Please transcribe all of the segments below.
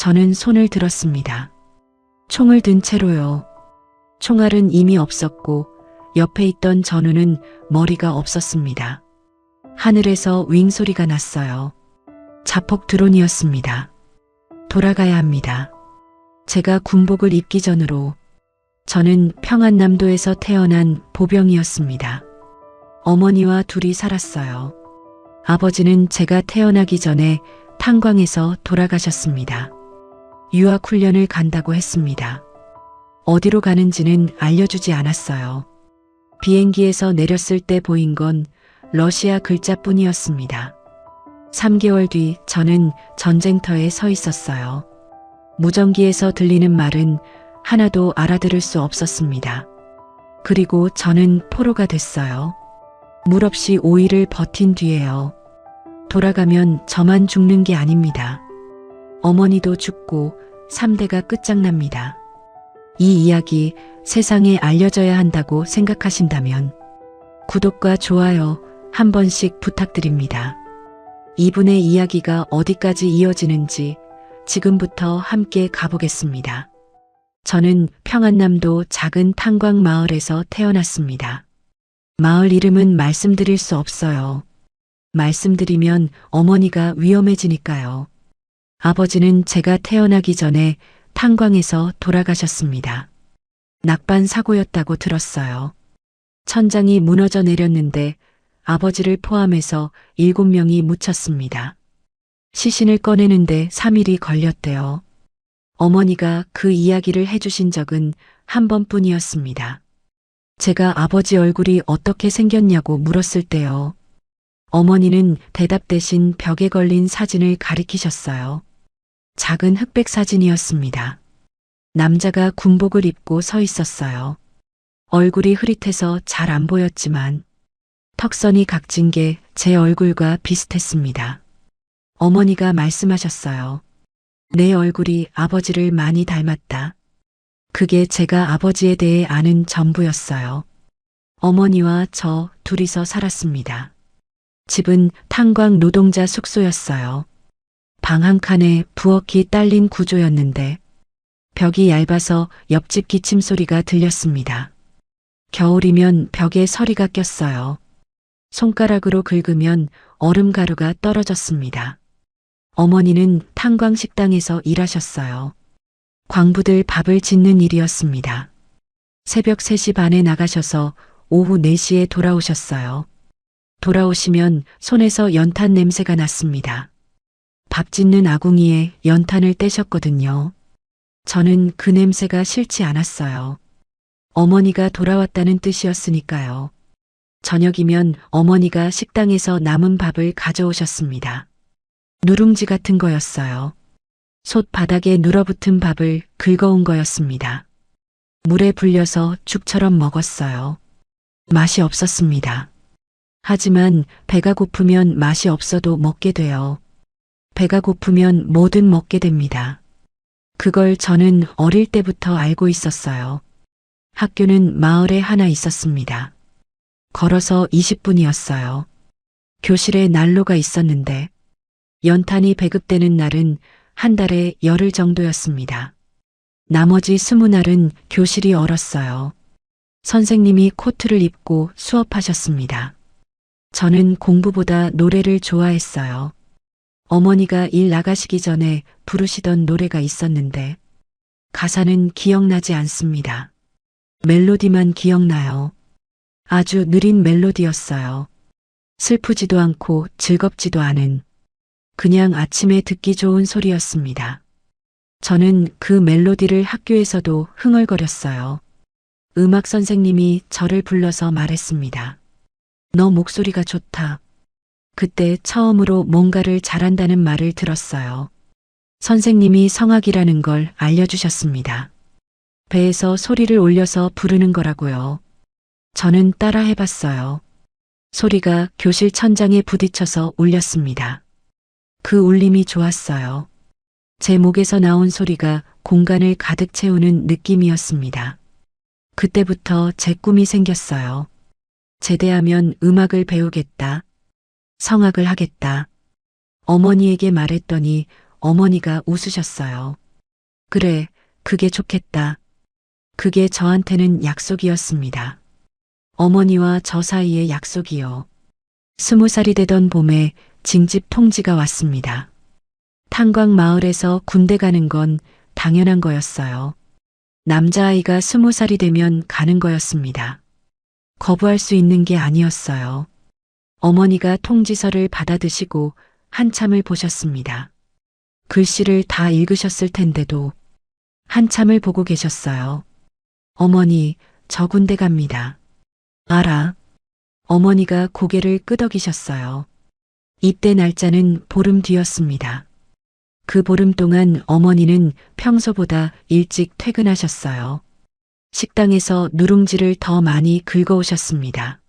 저는 손을 들었습니다. 총을 든 채로요. 총알은 이미 없었고 옆에 있던 전우는 머리가 없었습니다. 하늘에서 윙 소리가 났어요. 자폭 드론이었습니다. 돌아가야 합니다. 제가 군복을 입기 전으로. 저는 평안남도에서 태어난 보병이었습니다. 어머니와 둘이 살았어요. 아버지는 제가 태어나기 전에 탄광에서 돌아가셨습니다. 유학훈련을 간다고 했습니다. 어디로 가는지는 알려주지 않았어요. 비행기에서 내렸을 때 보인 건 러시아 글자뿐이었습니다. 3개월 뒤 저는 전쟁터에 서 있었어요. 무전기에서 들리는 말은 하나도 알아들을 수 없었습니다. 그리고 저는 포로가 됐어요. 물 없이 5일을 버틴 뒤에요. 돌아가면 저만 죽는 게 아닙니다. 어머니도 죽고 3대가 끝장납니다. 이 이야기 세상에 알려져야 한다고 생각하신다면 구독과 좋아요 한 번씩 부탁드립니다. 이분의 이야기가 어디까지 이어지는지 지금부터 함께 가보겠습니다. 저는 평안남도 작은 탄광 마을에서 태어났습니다. 마을 이름은 말씀드릴 수 없어요. 말씀드리면 어머니가 위험해지니까요. 아버지는 제가 태어나기 전에 탄광에서 돌아가셨습니다. 낙반 사고였다고 들었어요. 천장이 무너져 내렸는데 아버지를 포함해서 7명이 묻혔습니다. 시신을 꺼내는데 3일이 걸렸대요. 어머니가 그 이야기를 해주신 적은 한 번뿐이었습니다. 제가 아버지 얼굴이 어떻게 생겼냐고 물었을 때요. 어머니는 대답 대신 벽에 걸린 사진을 가리키셨어요. 작은 흑백 사진이었습니다. 남자가 군복을 입고 서 있었어요. 얼굴이 흐릿해서 잘 안 보였지만 턱선이 각진 게 제 얼굴과 비슷했습니다. 어머니가 말씀하셨어요. 내 얼굴이 아버지를 많이 닮았다. 그게 제가 아버지에 대해 아는 전부였어요. 어머니와 저 둘이서 살았습니다. 집은 탄광 노동자 숙소였어요. 방 한 칸에 부엌이 딸린 구조였는데 벽이 얇아서 옆집 기침 소리가 들렸습니다. 겨울이면 벽에 서리가 꼈어요. 손가락으로 긁으면 얼음 가루가 떨어졌습니다. 어머니는 탄광 식당에서 일하셨어요. 광부들 밥을 짓는 일이었습니다. 새벽 3시 반에 나가셔서 오후 4시에 돌아오셨어요. 돌아오시면 손에서 연탄 냄새가 났습니다. 밥 짓는 아궁이에 연탄을 떼셨거든요. 저는 그 냄새가 싫지 않았어요. 어머니가 돌아왔다는 뜻이었으니까요. 저녁이면 어머니가 식당에서 남은 밥을 가져오셨습니다. 누룽지 같은 거였어요. 솥 바닥에 눌어붙은 밥을 긁어온 거였습니다. 물에 불려서 죽처럼 먹었어요. 맛이 없었습니다. 하지만 배가 고프면 맛이 없어도 먹게 돼요. 배가 고프면 뭐든 먹게 됩니다. 그걸 저는 어릴 때부터 알고 있었어요. 학교는 마을에 하나 있었습니다. 걸어서 20분이었어요. 교실에 난로가 있었는데 연탄이 배급되는 날은 한 달에 열흘 정도였습니다. 나머지 20날은 교실이 얼었어요. 선생님이 코트를 입고 수업하셨습니다. 저는 공부보다 노래를 좋아했어요. 어머니가 일 나가시기 전에 부르시던 노래가 있었는데 가사는 기억나지 않습니다. 멜로디만 기억나요. 아주 느린 멜로디였어요. 슬프지도 않고 즐겁지도 않은 그냥 아침에 듣기 좋은 소리였습니다. 저는 그 멜로디를 학교에서도 흥얼거렸어요. 음악 선생님이 저를 불러서 말했습니다. 너 목소리가 좋다. 그때 처음으로 뭔가를 잘한다는 말을 들었어요. 선생님이 성악이라는 걸 알려주셨습니다. 배에서 소리를 올려서 부르는 거라고요. 저는 따라 해봤어요. 소리가 교실 천장에 부딪혀서 울렸습니다. 그 울림이 좋았어요. 제 목에서 나온 소리가 공간을 가득 채우는 느낌이었습니다. 그때부터 제 꿈이 생겼어요. 제대하면 음악을 배우겠다. 성악을 하겠다. 어머니에게 말했더니 어머니가 웃으셨어요. 그래, 그게 좋겠다. 그게 저한테는 약속이었습니다. 어머니와 저 사이의 약속이요. 20살이 되던 봄에 징집 통지가 왔습니다. 탄광 마을에서 군대 가는 건 당연한 거였어요. 남자아이가 20살이 되면 가는 거였습니다. 거부할 수 있는 게 아니었어요. 어머니가 통지서를 받아드시고 한참을 보셨습니다. 글씨를 다 읽으셨을 텐데도 한참을 보고 계셨어요. 어머니, 저 군대 갑니다. 알아. 어머니가 고개를 끄덕이셨어요. 입대 날짜는 보름 뒤였습니다. 그 보름 동안 어머니는 평소보다 일찍 퇴근하셨어요. 식당에서 누룽지를 더 많이 긁어오셨습니다.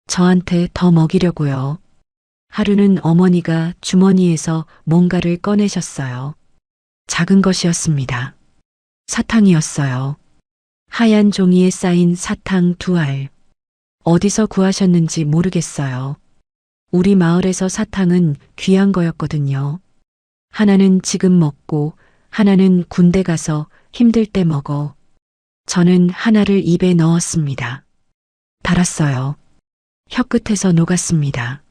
저한테 더 먹이려고요. 하루는 어머니가 주머니에서 뭔가를 꺼내셨어요. 작은 것이었습니다. 사탕이었어요. 하얀 종이에 쌓인 사탕 2알. 어디서 구하셨는지 모르겠어요. 우리 마을에서 사탕은 귀한 거였거든요. 하나는 지금 먹고 하나는 군대 가서 힘들 때 먹어. 저는 하나를 입에 넣었습니다. 달았어요. 혀끝에서 녹았습니다.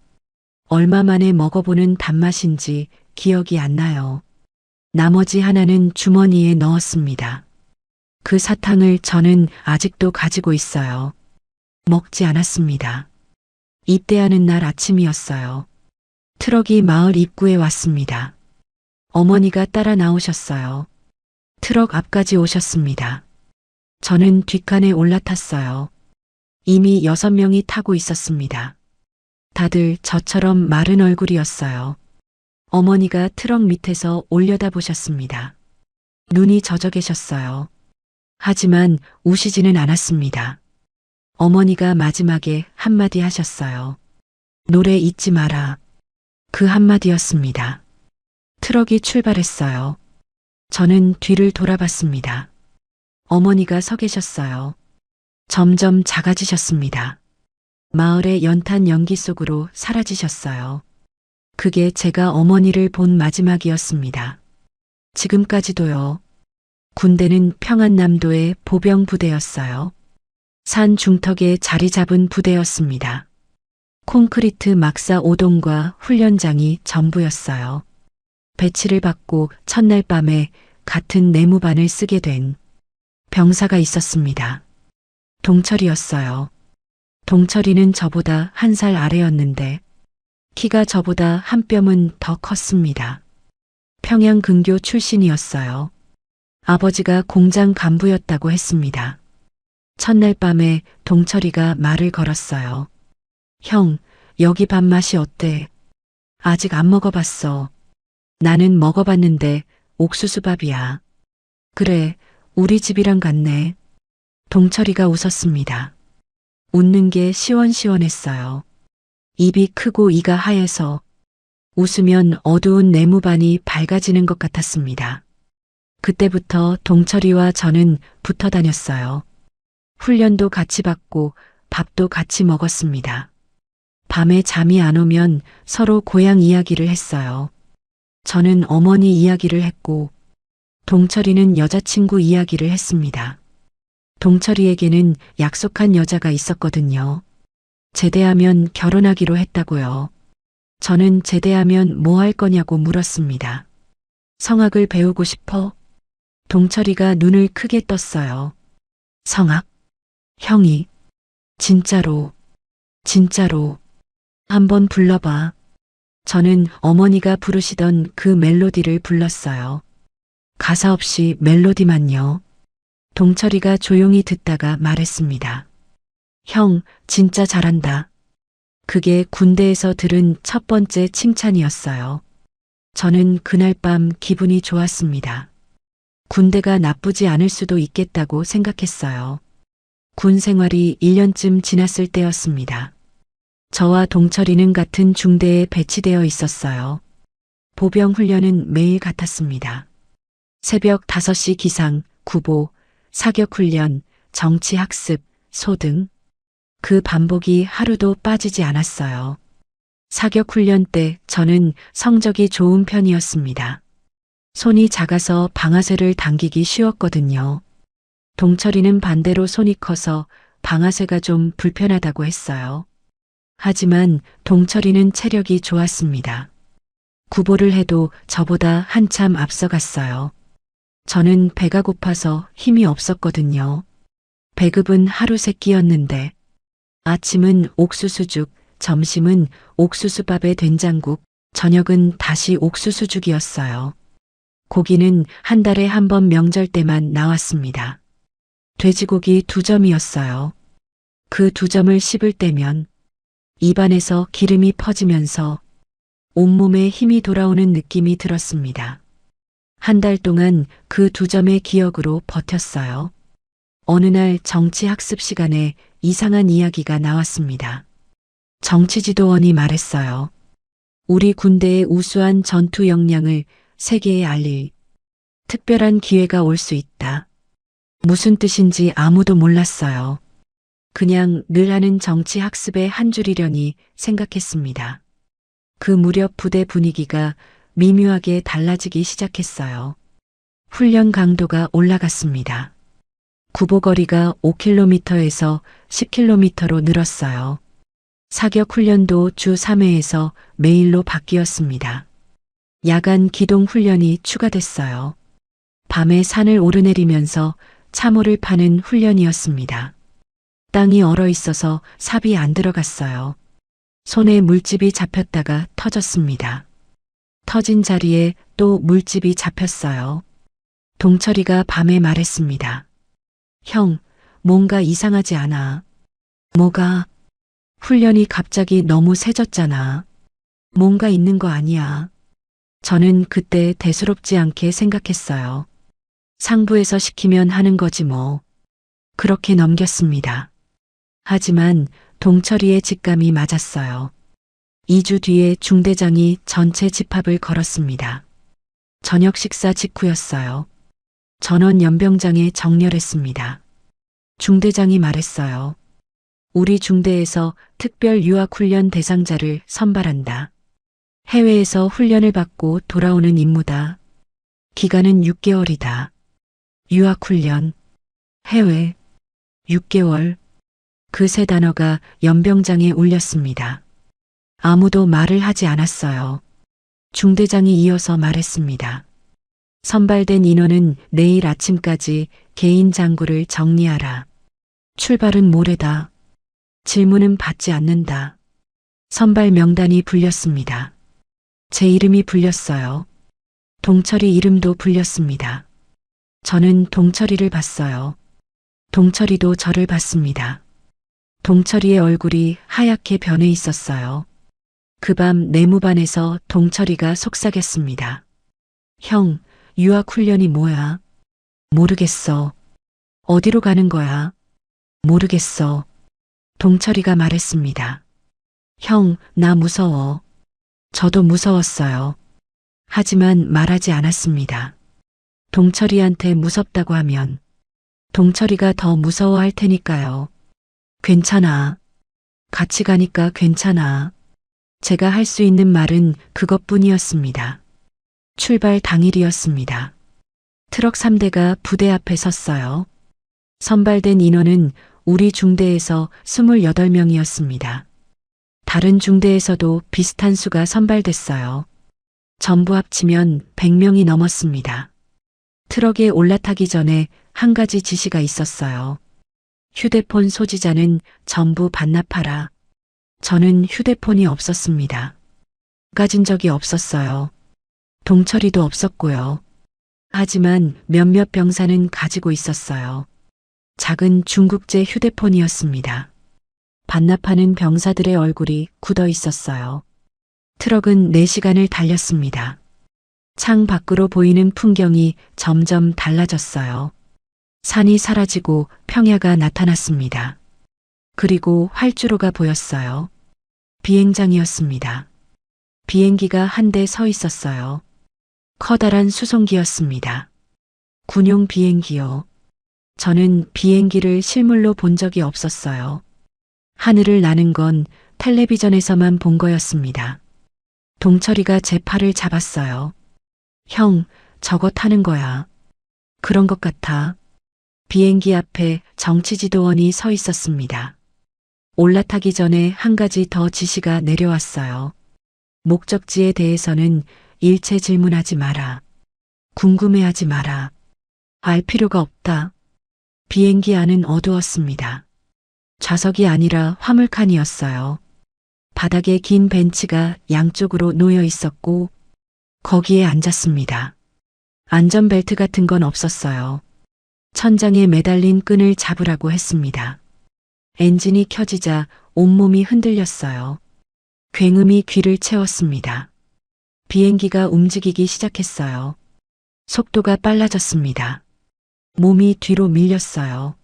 얼마 만에 먹어보는 단맛인지 기억이 안 나요. 나머지 하나는 주머니에 넣었습니다. 그 사탕을 저는 아직도 가지고 있어요. 먹지 않았습니다. 입대하는 날 아침이었어요. 트럭이 마을 입구에 왔습니다. 어머니가 따라 나오셨어요. 트럭 앞까지 오셨습니다. 저는 뒷칸에 올라탔어요. 이미 6명이 타고 있었습니다. 다들 저처럼 마른 얼굴이었어요. 어머니가 트럭 밑에서 올려다보셨습니다. 눈이 젖어 계셨어요. 하지만 우시지는 않았습니다. 어머니가 마지막에 한마디 하셨어요. 노래 잊지 마라. 그 한마디였습니다. 트럭이 출발했어요. 저는 뒤를 돌아봤습니다. 어머니가 서 계셨어요. 점점 작아지셨습니다. 마을의 연탄 연기 속으로 사라지셨어요. 그게 제가 어머니를 본 마지막이었습니다. 지금까지도요. 군대는 평안남도의 보병 부대였어요. 산 중턱에 자리 잡은 부대였습니다. 콘크리트 막사 5동과 훈련장이 전부였어요. 배치를 받고 첫날 밤에 같은 내무반을 쓰게 된 병사가 있었습니다. 동철이었어요. 동철이는 저보다 1살 아래였는데 키가 저보다 한 뼘은 더 컸습니다. 평양근교 출신이었어요. 아버지가 공장 간부였다고 했습니다. 첫날 밤에 동철이가 말을 걸었어요. 형, 여기 밥맛이 어때? 아직 안 먹어봤어. 나는 먹어봤는데 옥수수밥이야. 그래, 우리 집이랑 같네. 동철이가 웃었습니다. 웃는 게 시원시원했어요. 입이 크고 이가 하얘서 웃으면 어두운 내무반이 밝아지는 것 같았습니다. 그때부터 동철이와 저는 붙어 다녔어요. 훈련도 같이 받고 밥도 같이 먹었습니다. 밤에 잠이 안 오면 서로 고향 이야기를 했어요. 저는 어머니 이야기를 했고 동철이는 여자친구 이야기를 했습니다. 동철이에게는 약속한 여자가 있었거든요. 제대하면 결혼하기로 했다고요. 저는 제대하면 뭐 할 거냐고 물었습니다. 성악을 배우고 싶어? 동철이가 눈을 크게 떴어요. 성악? 형이. 진짜로. 진짜로. 한번 불러봐. 저는 어머니가 부르시던 그 멜로디를 불렀어요. 가사 없이 멜로디만요. 동철이가 조용히 듣다가 말했습니다. 형, 진짜 잘한다. 그게 군대에서 들은 첫 번째 칭찬이었어요. 저는 그날 밤 기분이 좋았습니다. 군대가 나쁘지 않을 수도 있겠다고 생각했어요. 군 생활이 1년쯤 지났을 때였습니다. 저와 동철이는 같은 중대에 배치되어 있었어요. 보병 훈련은 매일 같았습니다. 새벽 5시 기상, 구보, 사격 훈련, 정치 학습, 소등. 그 반복이 하루도 빠지지 않았어요. 사격 훈련 때 저는 성적이 좋은 편이었습니다. 손이 작아서 방아쇠를 당기기 쉬웠거든요. 동철이는 반대로 손이 커서 방아쇠가 좀 불편하다고 했어요. 하지만 동철이는 체력이 좋았습니다. 구보를 해도 저보다 한참 앞서갔어요. 저는 배가 고파서 힘이 없었거든요. 배급은 하루 세 끼였는데 아침은 옥수수죽, 점심은 옥수수밥에 된장국, 저녁은 다시 옥수수죽이었어요. 고기는 한 달에 한 번 명절 때만 나왔습니다. 돼지고기 2점이었어요. 그 2점을 씹을 때면 입안에서 기름이 퍼지면서 온몸에 힘이 돌아오는 느낌이 들었습니다. 한 달 동안 그 2점의 기억으로 버텼어요. 어느 날 정치학습 시간에 이상한 이야기가 나왔습니다. 정치지도원이 말했어요. 우리 군대의 우수한 전투 역량을 세계에 알릴 특별한 기회가 올 수 있다. 무슨 뜻인지 아무도 몰랐어요. 그냥 늘 하는 정치학습의 한 줄이려니 생각했습니다. 그 무렵 부대 분위기가 미묘하게 달라지기 시작했어요. 훈련 강도가 올라갔습니다. 구보거리가 5km에서 10km로 늘었어요. 사격 훈련도 주 3회에서 매일로 바뀌었습니다. 야간 기동 훈련이 추가됐어요. 밤에 산을 오르내리면서 참호를 파는 훈련이었습니다. 땅이 얼어 있어서 삽이 안 들어갔어요. 손에 물집이 잡혔다가 터졌습니다. 터진 자리에 또 물집이 잡혔어요. 동철이가 밤에 말했습니다. 형, 뭔가 이상하지 않아? 뭐가? 훈련이 갑자기 너무 세졌잖아. 뭔가 있는 거 아니야. 저는 그때 대수롭지 않게 생각했어요. 상부에서 시키면 하는 거지 뭐. 그렇게 넘겼습니다. 하지만 동철이의 직감이 맞았어요. 2주 뒤에 중대장이 전체 집합을 걸었습니다. 저녁 식사 직후였어요. 전원 연병장에 정렬했습니다. 중대장이 말했어요. 우리 중대에서 특별 유학훈련 대상자를 선발한다. 해외에서 훈련을 받고 돌아오는 임무다. 기간은 6개월이다. 유학훈련, 해외, 6개월. 그 세 단어가 연병장에 울렸습니다. 아무도 말을 하지 않았어요. 중대장이 이어서 말했습니다. 선발된 인원은 내일 아침까지 개인 장구를 정리하라. 출발은 모레다. 질문은 받지 않는다. 선발 명단이 불렸습니다. 제 이름이 불렸어요. 동철이 이름도 불렸습니다. 저는 동철이를 봤어요. 동철이도 저를 봤습니다. 동철이의 얼굴이 하얗게 변해 있었어요. 그 밤 내무반에서 동철이가 속삭였습니다. 형, 유학훈련이 뭐야? 모르겠어. 어디로 가는 거야? 모르겠어. 동철이가 말했습니다. 형, 나 무서워. 저도 무서웠어요. 하지만 말하지 않았습니다. 동철이한테 무섭다고 하면 동철이가 더 무서워할 테니까요. 괜찮아. 같이 가니까 괜찮아. 제가 할 수 있는 말은 그것뿐이었습니다. 출발 당일이었습니다. 트럭 3대가 부대 앞에 섰어요. 선발된 인원은 우리 중대에서 28명이었습니다. 다른 중대에서도 비슷한 수가 선발됐어요. 전부 합치면 100명이 넘었습니다. 트럭에 올라타기 전에 한 가지 지시가 있었어요. 휴대폰 소지자는 전부 반납하라. 저는 휴대폰이 없었습니다. 가진 적이 없었어요. 동철이도 없었고요. 하지만 몇몇 병사는 가지고 있었어요. 작은 중국제 휴대폰이었습니다. 반납하는 병사들의 얼굴이 굳어 있었어요. 트럭은 4시간을 달렸습니다. 창 밖으로 보이는 풍경이 점점 달라졌어요. 산이 사라지고 평야가 나타났습니다. 그리고 활주로가 보였어요. 비행장이었습니다. 비행기가 한 대 서 있었어요. 커다란 수송기였습니다. 군용 비행기요. 저는 비행기를 실물로 본 적이 없었어요. 하늘을 나는 건 텔레비전에서만 본 거였습니다. 동철이가 제 팔을 잡았어요. 형, 저거 타는 거야. 그런 것 같아. 비행기 앞에 정치지도원이 서 있었습니다. 올라타기 전에 한 가지 더 지시가 내려왔어요. 목적지에 대해서는 일체 질문하지 마라. 궁금해하지 마라. 알 필요가 없다. 비행기 안은 어두웠습니다. 좌석이 아니라 화물칸이었어요. 바닥에 긴 벤치가 양쪽으로 놓여 있었고 거기에 앉았습니다. 안전벨트 같은 건 없었어요. 천장에 매달린 끈을 잡으라고 했습니다. 엔진이 켜지자 온몸이 흔들렸어요. 굉음이 귀를 채웠습니다. 비행기가 움직이기 시작했어요. 속도가 빨라졌습니다. 몸이 뒤로 밀렸어요.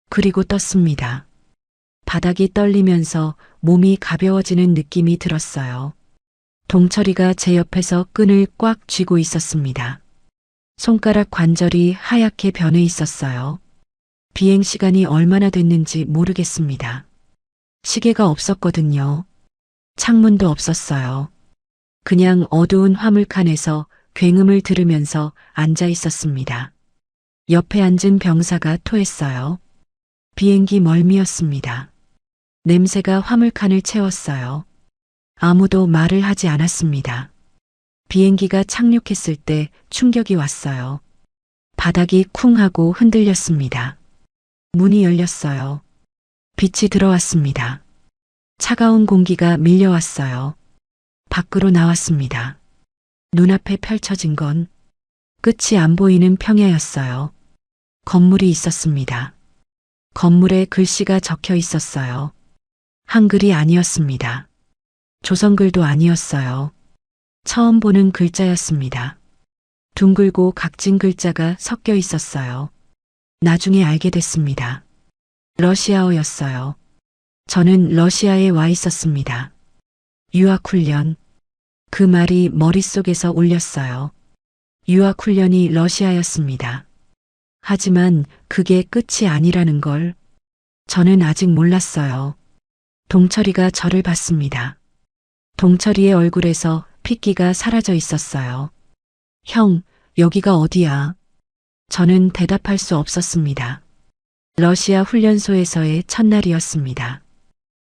그리고 떴습니다. 바닥이 떨리면서 몸이 가벼워지는 느낌이 들었어요. 동철이가 제 옆에서 끈을 꽉 쥐고 있었습니다. 손가락 관절이 하얗게 변해 있었어요. 비행 시간이 얼마나 됐는지 모르겠습니다. 시계가 없었거든요. 창문도 없었어요. 그냥 어두운 화물칸에서 굉음을 들으면서 앉아 있었습니다. 옆에 앉은 병사가 토했어요. 비행기 멀미였습니다. 냄새가 화물칸을 채웠어요. 아무도 말을 하지 않았습니다. 비행기가 착륙했을 때 충격이 왔어요. 바닥이 쿵 하고 흔들렸습니다. 문이 열렸어요. 빛이 들어왔습니다. 차가운 공기가 밀려왔어요. 밖으로 나왔습니다. 눈앞에 펼쳐진 건 끝이 안 보이는 평야였어요. 건물이 있었습니다. 건물에 글씨가 적혀 있었어요. 한글이 아니었습니다. 조선글도 아니었어요. 처음 보는 글자였습니다. 둥글고 각진 글자가 섞여 있었어요. 나중에 알게 됐습니다. 러시아어였어요. 저는 러시아에 와 있었습니다. 유학훈련. 그 말이 머릿속에서 울렸어요. 유학훈련이 러시아였습니다. 하지만 그게 끝이 아니라는 걸 저는 아직 몰랐어요. 동철이가 저를 봤습니다. 동철이의 얼굴에서 핏기가 사라져 있었어요. 형, 여기가 어디야? 저는 대답할 수 없었습니다. 러시아 훈련소에서의 첫날이었습니다.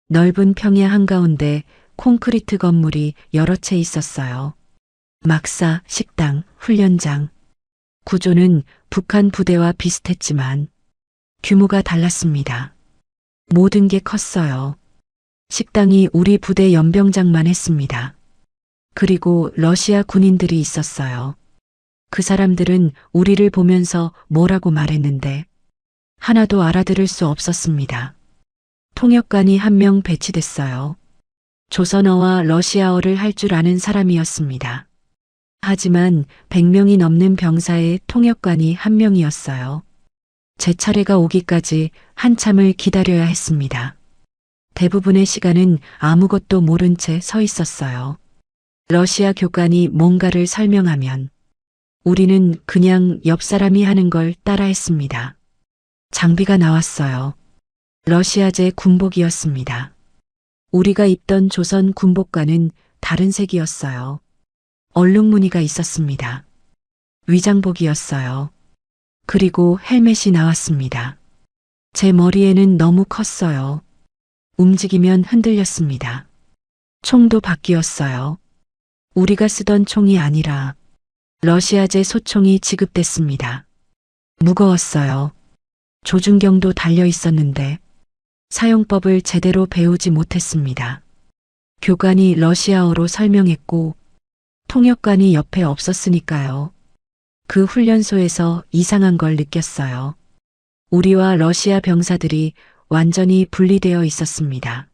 넓은 평야 한가운데 콘크리트 건물이 여러 채 있었어요. 막사, 식당, 훈련장. 구조는 북한 부대와 비슷했지만 규모가 달랐습니다. 모든 게 컸어요. 식당이 우리 부대 연병장만 했습니다. 그리고 러시아 군인들이 있었어요. 그 사람들은 우리를 보면서 뭐라고 말했는데 하나도 알아들을 수 없었습니다. 통역관이 한 명 배치됐어요. 조선어와 러시아어를 할 줄 아는 사람이었습니다. 하지만 100명이 넘는 병사의 통역관이 한 명이었어요. 제 차례가 오기까지 한참을 기다려야 했습니다. 대부분의 시간은 아무것도 모른 채 서 있었어요. 러시아 교관이 뭔가를 설명하면 우리는 그냥 옆 사람이 하는 걸 따라했습니다. 장비가 나왔어요. 러시아제 군복이었습니다. 우리가 입던 조선 군복과는 다른 색이었어요. 얼룩무늬가 있었습니다. 위장복이었어요. 그리고 헬멧이 나왔습니다. 제 머리에는 너무 컸어요. 움직이면 흔들렸습니다. 총도 바뀌었어요. 우리가 쓰던 총이 아니라 러시아제 소총이 지급됐습니다. 무거웠어요. 조준경도 달려 있었는데 사용법을 제대로 배우지 못했습니다. 교관이 러시아어로 설명했고 통역관이 옆에 없었으니까요. 그 훈련소에서 이상한 걸 느꼈어요. 우리와 러시아 병사들이 완전히 분리되어 있었습니다.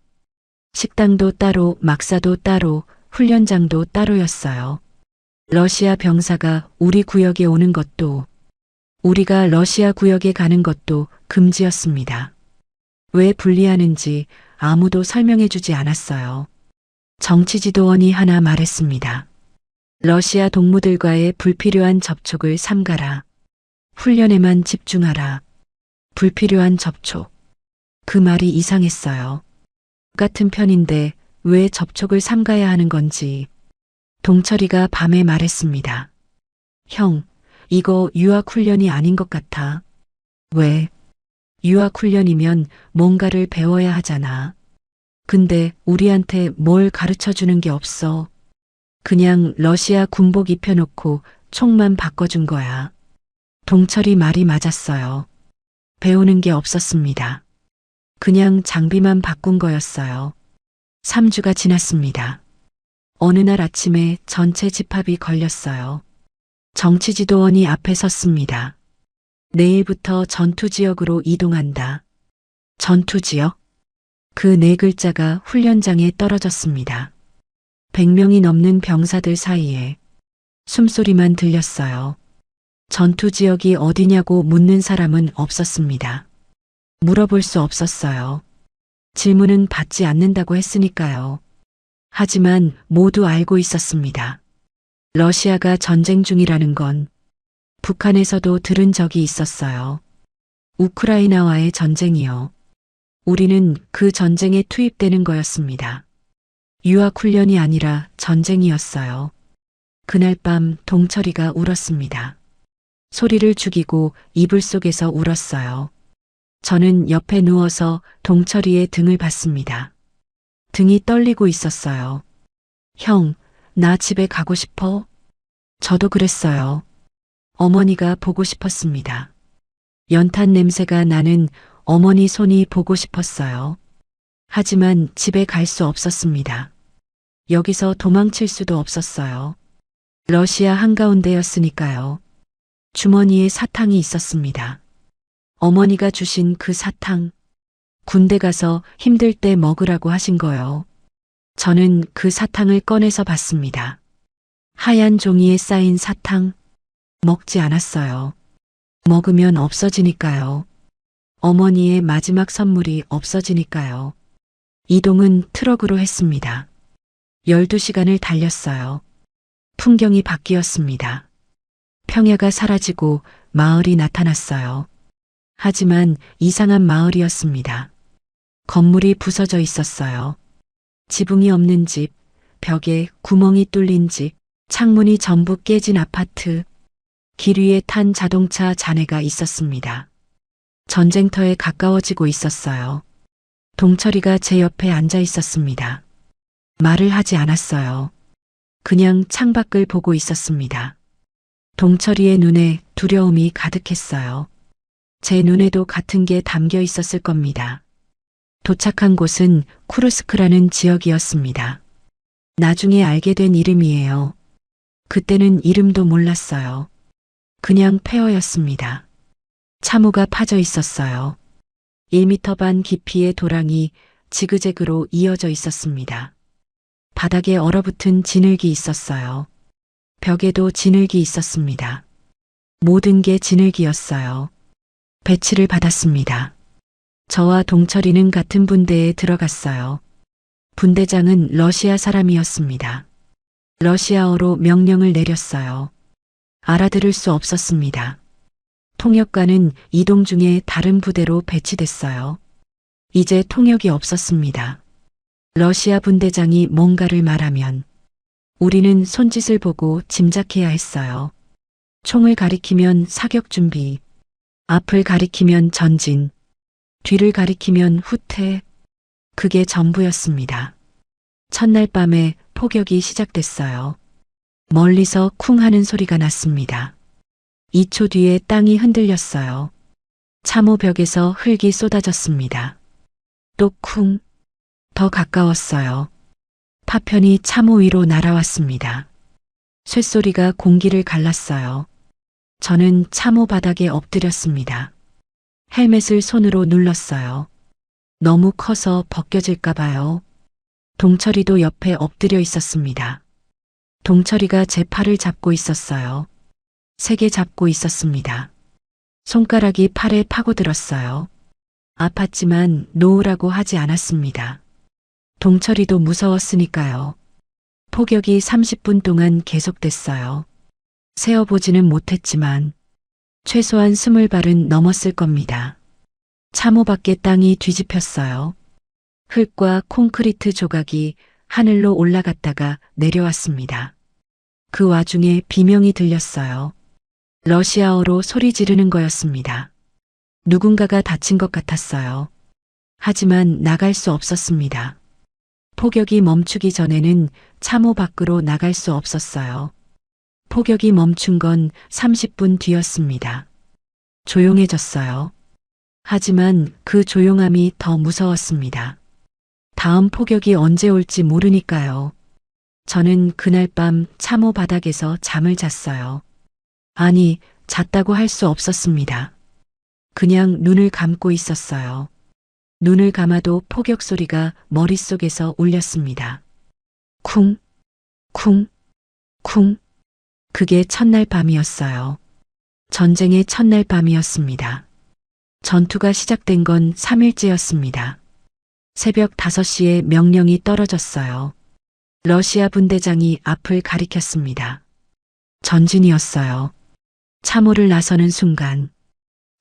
식당도 따로, 막사도 따로, 훈련장도 따로였어요. 러시아 병사가 우리 구역에 오는 것도, 우리가 러시아 구역에 가는 것도 금지였습니다. 왜 분리하는지 아무도 설명해 주지 않았어요. 정치지도원이 하나 말했습니다. 러시아 동무들과의 불필요한 접촉을 삼가라. 훈련에만 집중하라. 불필요한 접촉. 그 말이 이상했어요. 같은 편인데 왜 접촉을 삼가야 하는 건지 동철이가 밤에 말했습니다. 형, 이거 유학훈련이 아닌 것 같아. 왜? 유학훈련이면 뭔가를 배워야 하잖아. 근데 우리한테 뭘 가르쳐 주는 게 없어. 그냥 러시아 군복 입혀놓고 총만 바꿔준 거야. 동철이 말이 맞았어요. 배우는 게 없었습니다. 그냥 장비만 바꾼 거였어요. 3주가 지났습니다. 어느 날 아침에 전체 집합이 걸렸어요. 정치지도원이 앞에 섰습니다. 내일부터 전투지역으로 이동한다. 전투지역? 그 네 글자가 훈련장에 떨어졌습니다. 100명이 넘는 병사들 사이에 숨소리만 들렸어요. 전투지역이 어디냐고 묻는 사람은 없었습니다. 물어볼 수 없었어요. 질문은 받지 않는다고 했으니까요. 하지만 모두 알고 있었습니다. 러시아가 전쟁 중이라는 건 북한에서도 들은 적이 있었어요. 우크라이나와의 전쟁이요. 우리는 그 전쟁에 투입되는 거였습니다. 유학훈련이 아니라 전쟁이었어요. 그날 밤 동철이가 울었습니다. 소리를 죽이고 이불 속에서 울었어요. 저는 옆에 누워서 동철이의 등을 봤습니다. 등이 떨리고 있었어요. 형, 나 집에 가고 싶어? 저도 그랬어요. 어머니가 보고 싶었습니다. 연탄 냄새가 나는 어머니 손이 보고 싶었어요. 하지만 집에 갈 수 없었습니다. 여기서 도망칠 수도 없었어요. 러시아 한가운데였으니까요. 주머니에 사탕이 있었습니다. 어머니가 주신 그 사탕, 군대 가서 힘들 때 먹으라고 하신 거요. 저는 그 사탕을 꺼내서 봤습니다. 하얀 종이에 쌓인 사탕, 먹지 않았어요. 먹으면 없어지니까요. 어머니의 마지막 선물이 없어지니까요. 이동은 트럭으로 했습니다. 12시간을 달렸어요. 풍경이 바뀌었습니다. 평야가 사라지고 마을이 나타났어요. 하지만 이상한 마을이었습니다. 건물이 부서져 있었어요. 지붕이 없는 집, 벽에 구멍이 뚫린 집, 창문이 전부 깨진 아파트, 길 위에 탄 자동차 잔해가 있었습니다. 전쟁터에 가까워지고 있었어요. 동철이가 제 옆에 앉아 있었습니다. 말을 하지 않았어요. 그냥 창밖을 보고 있었습니다. 동철이의 눈에 두려움이 가득했어요. 제 눈에도 같은 게 담겨 있었을 겁니다. 도착한 곳은 쿠르스크라는 지역이었습니다. 나중에 알게 된 이름이에요. 그때는 이름도 몰랐어요. 그냥 폐허였습니다. 참호가 파져 있었어요. 1m 반 깊이의 도랑이 지그재그로 이어져 있었습니다. 바닥에 얼어붙은 진흙이 있었어요. 벽에도 진흙이 있었습니다. 모든 게 진흙이었어요. 배치를 받았습니다. 저와 동철이는 같은 분대에 들어갔어요. 분대장은 러시아 사람이었습니다. 러시아어로 명령을 내렸어요. 알아들을 수 없었습니다. 통역관은 이동 중에 다른 부대로 배치됐어요. 이제 통역이 없었습니다. 러시아 분대장이 뭔가를 말하면 우리는 손짓을 보고 짐작해야 했어요. 총을 가리키면 사격 준비, 앞을 가리키면 전진, 뒤를 가리키면 후퇴. 그게 전부였습니다. 첫날 밤에 포격이 시작됐어요. 멀리서 쿵 하는 소리가 났습니다. 2초 뒤에 땅이 흔들렸어요. 참호 벽에서 흙이 쏟아졌습니다. 또 쿵, 더 가까웠어요. 파편이 참호 위로 날아왔습니다. 쇳소리가 공기를 갈랐어요. 저는 참호 바닥에 엎드렸습니다. 헬멧을 손으로 눌렀어요. 너무 커서 벗겨질까 봐요. 동철이도 옆에 엎드려 있었습니다. 동철이가 제 팔을 잡고 있었어요. 세게 잡고 있었습니다. 손가락이 팔에 파고들었어요. 아팠지만 놓으라고 하지 않았습니다. 동철이도 무서웠으니까요. 포격이 30분 동안 계속됐어요. 세어보지는 못했지만 최소한 20발은 넘었을 겁니다. 참호 밖에 땅이 뒤집혔어요. 흙과 콘크리트 조각이 하늘로 올라갔다가 내려왔습니다. 그 와중에 비명이 들렸어요. 러시아어로 소리 지르는 거였습니다. 누군가가 다친 것 같았어요. 하지만 나갈 수 없었습니다. 폭격이 멈추기 전에는 참호 밖으로 나갈 수 없었어요. 폭격이 멈춘 건 30분 뒤였습니다. 조용해졌어요. 하지만 그 조용함이 더 무서웠습니다. 다음 폭격이 언제 올지 모르니까요. 저는 그날 밤 참호 바닥에서 잠을 잤어요. 아니, 잤다고 할 수 없었습니다. 그냥 눈을 감고 있었어요. 눈을 감아도 폭격 소리가 머릿속에서 울렸습니다. 쿵, 쿵, 쿵. 그게 첫날 밤이었어요. 전쟁의 첫날 밤이었습니다. 전투가 시작된 건 3일째였습니다. 새벽 5시에 명령이 떨어졌어요. 러시아 분대장이 앞을 가리켰습니다. 전진이었어요. 참호를 나서는 순간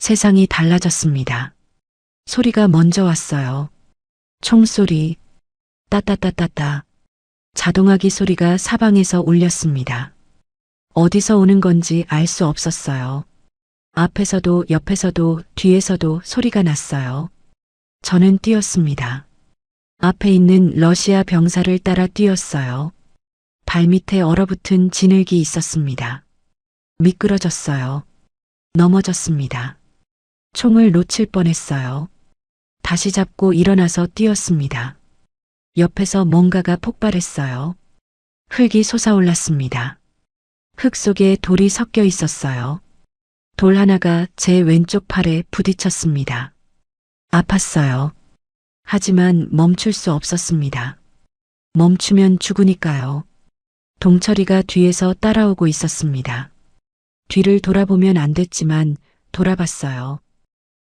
세상이 달라졌습니다. 소리가 먼저 왔어요. 총소리, 따따따따따. 자동화기 소리가 사방에서 울렸습니다. 어디서 오는 건지 알 수 없었어요. 앞에서도 옆에서도 뒤에서도 소리가 났어요. 저는 뛰었습니다. 앞에 있는 러시아 병사를 따라 뛰었어요. 발밑에 얼어붙은 진흙이 있었습니다. 미끄러졌어요. 넘어졌습니다. 총을 놓칠 뻔했어요. 다시 잡고 일어나서 뛰었습니다. 옆에서 뭔가가 폭발했어요. 흙이 솟아올랐습니다. 흙 속에 돌이 섞여 있었어요. 돌 하나가 제 왼쪽 팔에 부딪혔습니다. 아팠어요. 하지만 멈출 수 없었습니다. 멈추면 죽으니까요. 동철이가 뒤에서 따라오고 있었습니다. 뒤를 돌아보면 안 됐지만 돌아봤어요.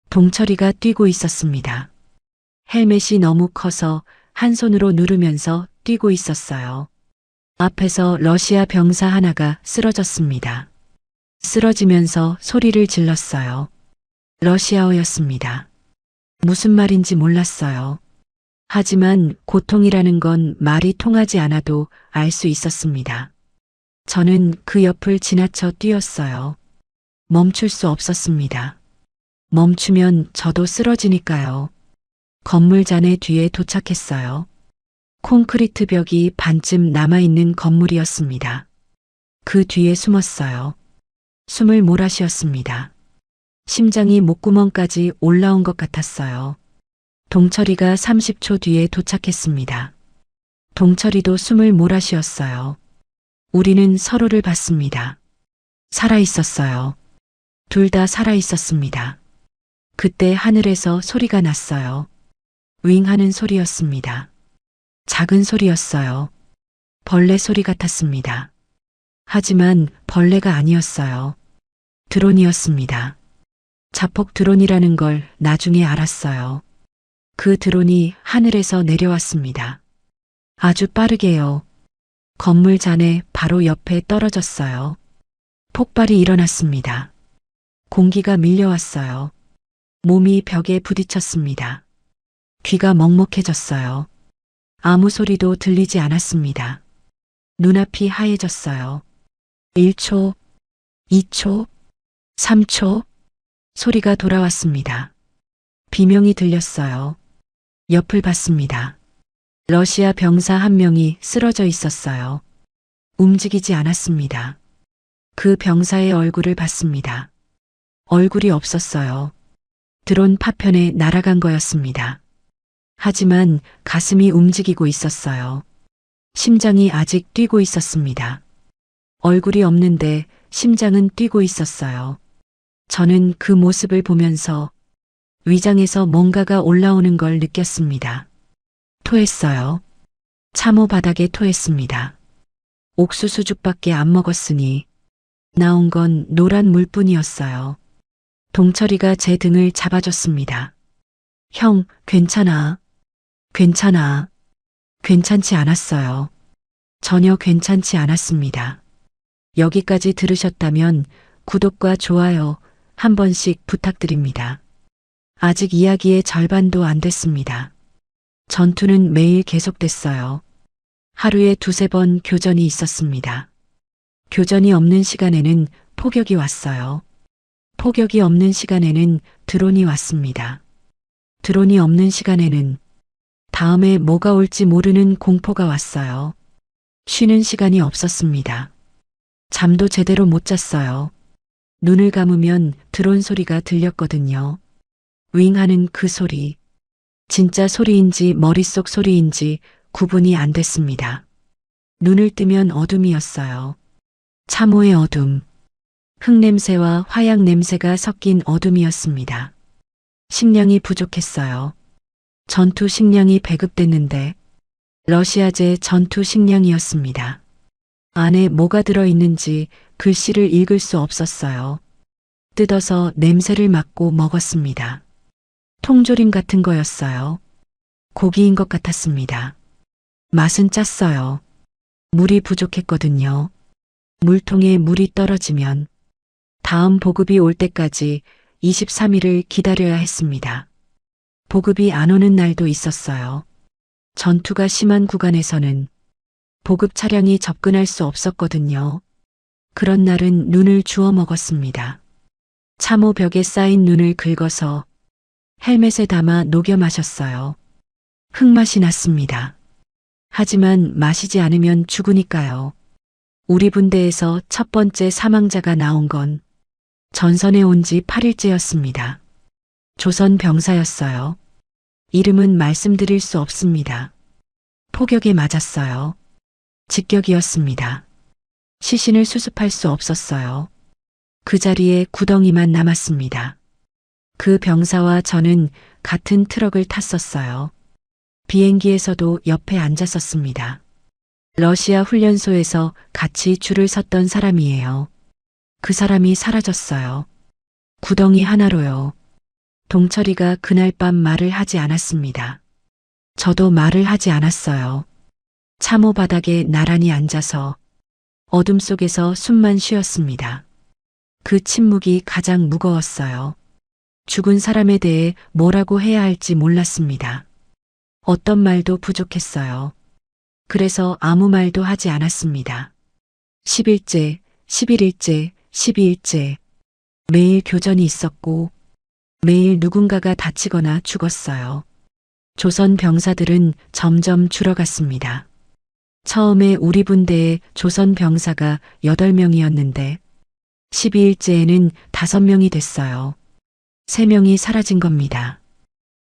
동철이가 뛰고 있었습니다. 헬멧이 너무 커서 한 손으로 누르면서 뛰고 있었어요. 앞에서 러시아 병사 하나가 쓰러졌습니다. 쓰러지면서 소리를 질렀어요. 러시아어였습니다. 무슨 말인지 몰랐어요. 하지만 고통이라는 건 말이 통하지 않아도 알 수 있었습니다. 저는 그 옆을 지나쳐 뛰었어요. 멈출 수 없었습니다. 멈추면 저도 쓰러지니까요. 건물 잔해 뒤에 도착했어요. 콘크리트 벽이 반쯤 남아있는 건물이었습니다. 그 뒤에 숨었어요. 숨을 몰아쉬었습니다. 심장이 목구멍까지 올라온 것 같았어요. 동철이가 30초 뒤에 도착했습니다. 동철이도 숨을 몰아쉬었어요. 우리는 서로를 봤습니다. 살아있었어요. 둘 다 살아있었습니다. 그때 하늘에서 소리가 났어요. 윙 하는 소리였습니다. 작은 소리였어요. 벌레 소리 같았습니다. 하지만 벌레가 아니었어요. 드론이었습니다. 자폭 드론이라는 걸 나중에 알았어요. 그 드론이 하늘에서 내려왔습니다. 아주 빠르게요. 건물 잔해 바로 옆에 떨어졌어요. 폭발이 일어났습니다. 공기가 밀려왔어요. 몸이 벽에 부딪혔습니다. 귀가 먹먹해졌어요. 아무 소리도 들리지 않았습니다. 눈앞이 하얘졌어요. 1초, 2초, 3초, 소리가 돌아왔습니다. 비명이 들렸어요. 옆을 봤습니다. 러시아 병사 한 명이 쓰러져 있었어요. 움직이지 않았습니다. 그 병사의 얼굴을 봤습니다. 얼굴이 없었어요. 드론 파편에 날아간 거였습니다. 하지만 가슴이 움직이고 있었어요. 심장이 아직 뛰고 있었습니다. 얼굴이 없는데 심장은 뛰고 있었어요. 저는 그 모습을 보면서 위장에서 뭔가가 올라오는 걸 느꼈습니다. 토했어요. 참호 바닥에 토했습니다. 옥수수죽밖에 안 먹었으니 나온 건 노란 물뿐이었어요. 동철이가 제 등을 잡아줬습니다. 형, 괜찮아. 괜찮아. 괜찮지 않았어요. 전혀 괜찮지 않았습니다. 여기까지 들으셨다면 구독과 좋아요 한 번씩 부탁드립니다. 아직 이야기의 절반도 안 됐습니다. 전투는 매일 계속됐어요. 하루에 2~3번 교전이 있었습니다. 교전이 없는 시간에는 폭격이 왔어요. 폭격이 없는 시간에는 드론이 왔습니다. 드론이 없는 시간에는 다음에 뭐가 올지 모르는 공포가 왔어요. 쉬는 시간이 없었습니다. 잠도 제대로 못 잤어요. 눈을 감으면 드론 소리가 들렸거든요. 윙 하는 그 소리. 진짜 소리인지 머릿속 소리인지 구분이 안 됐습니다. 눈을 뜨면 어둠이었어요. 참호의 어둠. 흙냄새와 화약 냄새가 섞인 어둠이었습니다. 식량이 부족했어요. 전투 식량이 배급됐는데 러시아제 전투 식량이었습니다. 안에 뭐가 들어있는지 글씨를 읽을 수 없었어요. 뜯어서 냄새를 맡고 먹었습니다. 통조림 같은 거였어요. 고기인 것 같았습니다. 맛은 짰어요. 물이 부족했거든요. 물통에 물이 떨어지면 다음 보급이 올 때까지 23일을 기다려야 했습니다. 보급이 안 오는 날도 있었어요. 전투가 심한 구간에서는 보급 차량이 접근할 수 없었거든요. 그런 날은 눈을 주워 먹었습니다. 참호 벽에 쌓인 눈을 긁어서 헬멧에 담아 녹여 마셨어요. 흙맛이 났습니다. 하지만 마시지 않으면 죽으니까요. 우리 분대에서 첫 번째 사망자가 나온 건 전선에 온 지 8일째였습니다. 조선 병사였어요. 이름은 말씀드릴 수 없습니다. 폭격에 맞았어요. 직격이었습니다. 시신을 수습할 수 없었어요. 그 자리에 구덩이만 남았습니다. 그 병사와 저는 같은 트럭을 탔었어요. 비행기에서도 옆에 앉았었습니다. 러시아 훈련소에서 같이 줄을 섰던 사람이에요. 그 사람이 사라졌어요. 구덩이 하나로요. 동철이가 그날 밤 말을 하지 않았습니다. 저도 말을 하지 않았어요. 참호 바닥에 나란히 앉아서 어둠 속에서 숨만 쉬었습니다. 그 침묵이 가장 무거웠어요. 죽은 사람에 대해 뭐라고 해야 할지 몰랐습니다. 어떤 말도 부족했어요. 그래서 아무 말도 하지 않았습니다. 10일째, 11일째, 12일째. 매일 교전이 있었고 매일 누군가가 다치거나 죽었어요. 조선 병사들은 점점 줄어갔습니다. 처음에 우리 분대에 조선 병사가 8명이었는데 12일째에는 5명이 됐어요. 3명이 사라진 겁니다.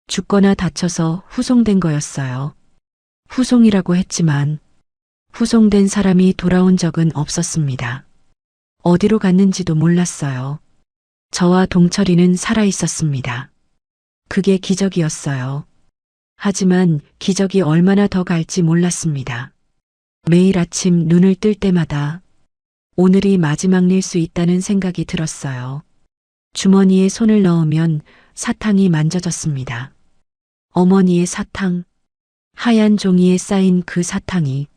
죽거나 다쳐서 후송된 거였어요. 후송이라고 했지만 후송된 사람이 돌아온 적은 없었습니다. 어디로 갔는지도 몰랐어요. 저와 동철이는 살아 있었습니다. 그게 기적이었어요. 하지만 기적이 얼마나 더 갈지 몰랐습니다. 매일 아침 눈을 뜰 때마다 오늘이 마지막일 수 있다는 생각이 들었어요. 주머니에 손을 넣으면 사탕이 만져졌습니다. 어머니의 사탕, 하얀 종이에 쌓인 그 사탕이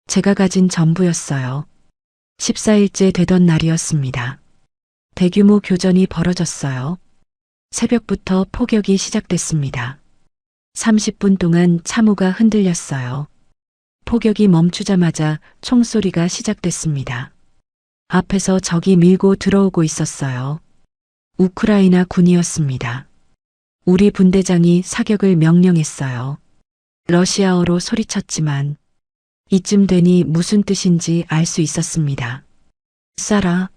제가 가진 전부였어요. 14일째 되던 날이었습니다. 대규모 교전이 벌어졌어요. 새벽부터 폭격이 시작됐습니다. 30분 동안 참호가 흔들렸어요. 폭격이 멈추자마자 총소리가 시작됐습니다. 앞에서 적이 밀고 들어오고 있었어요. 우크라이나 군이었습니다. 우리 분대장이 사격을 명령했어요. 러시아어로 소리쳤지만 이쯤 되니 무슨 뜻인지 알 수 있었습니다. 쏴라.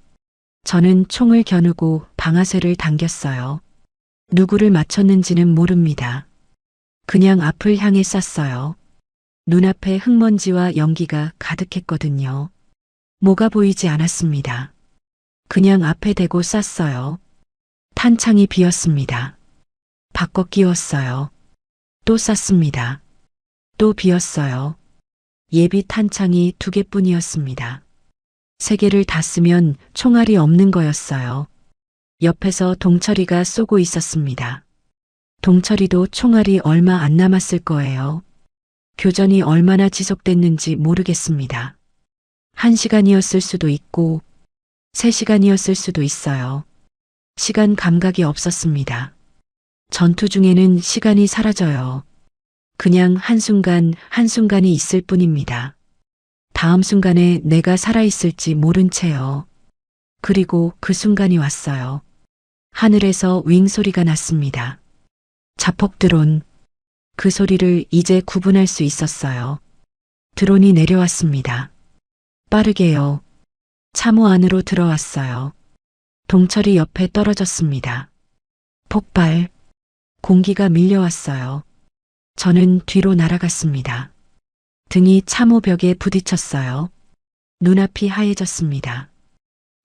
저는 총을 겨누고 방아쇠를 당겼어요. 누구를 맞췄는지는 모릅니다. 그냥 앞을 향해 쐈어요. 눈앞에 흙먼지와 연기가 가득했거든요. 뭐가 보이지 않았습니다. 그냥 앞에 대고 쐈어요. 탄창이 비었습니다. 바꿔 끼웠어요. 또 쐈습니다. 또 비었어요. 예비 탄창이 2개뿐이었습니다. 3개를 다 쓰면 총알이 없는 거였어요. 옆에서 동철이가 쏘고 있었습니다. 동철이도 총알이 얼마 안 남았을 거예요. 교전이 얼마나 지속됐는지 모르겠습니다. 1시간이었을 수도 있고 3시간이었을 수도 있어요. 시간 감각이 없었습니다. 전투 중에는 시간이 사라져요. 그냥 한순간 한순간이 있을 뿐입니다. 다음 순간에 내가 살아있을지 모른 채요. 그리고 그 순간이 왔어요. 하늘에서 윙 소리가 났습니다. 자폭 드론. 그 소리를 이제 구분할 수 있었어요. 드론이 내려왔습니다. 빠르게요. 참호 안으로 들어왔어요. 동철이 옆에 떨어졌습니다. 폭발. 공기가 밀려왔어요. 저는 뒤로 날아갔습니다. 등이 참호 벽에 부딪혔어요. 눈앞이 하얘졌습니다.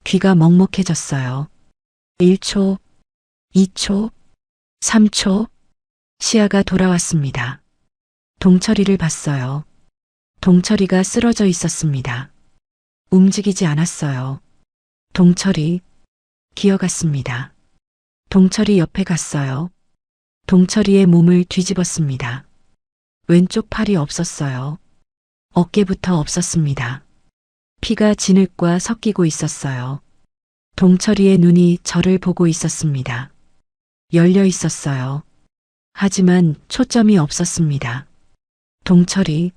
귀가 먹먹해졌어요. 1초, 2초, 3초, 시야가 돌아왔습니다. 동철이를 봤어요. 동철이가 쓰러져 있었습니다. 움직이지 않았어요. 동철이 기어갔습니다. 동철이 옆에 갔어요. 동철이의 몸을 뒤집었습니다. 왼쪽 팔이 없었어요. 어깨부터 없었습니다. 피가 진흙과 섞이고 있었어요. 동철이의 눈이 저를 보고 있었습니다. 열려 있었어요. 하지만 초점이 없었습니다. 동철이,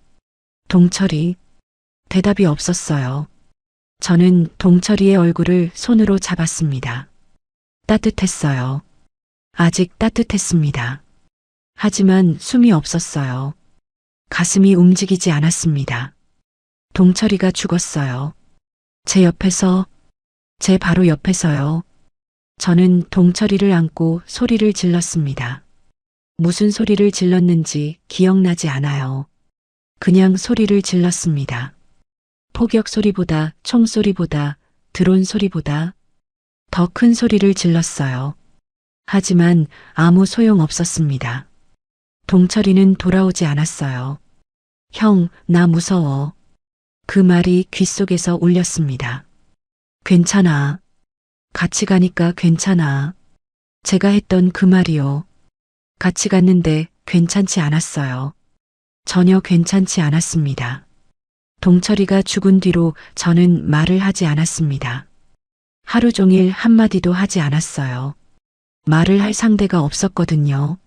대답이 없었어요. 저는 동철이의 얼굴을 손으로 잡았습니다. 따뜻했어요. 아직 따뜻했습니다. 하지만 숨이 없었어요. 가슴이 움직이지 않았습니다. 동철이가 죽었어요. 제 옆에서, 제 바로 옆에서요. 저는 동철이를 안고 소리를 질렀습니다. 무슨 소리를 질렀는지 기억나지 않아요. 그냥 소리를 질렀습니다. 포격 소리보다, 총소리보다, 드론 소리보다 더 큰 소리를 질렀어요. 하지만 아무 소용 없었습니다. 동철이는 돌아오지 않았어요. 형, 나 무서워. 그 말이 귓속에서 울렸습니다. 괜찮아. 같이 가니까 괜찮아. 제가 했던 그 말이요. 같이 갔는데 괜찮지 않았어요. 전혀 괜찮지 않았습니다. 동철이가 죽은 뒤로 저는 말을 하지 않았습니다. 하루 종일 한마디도 하지 않았어요. 말을 할 상대가 없었거든요.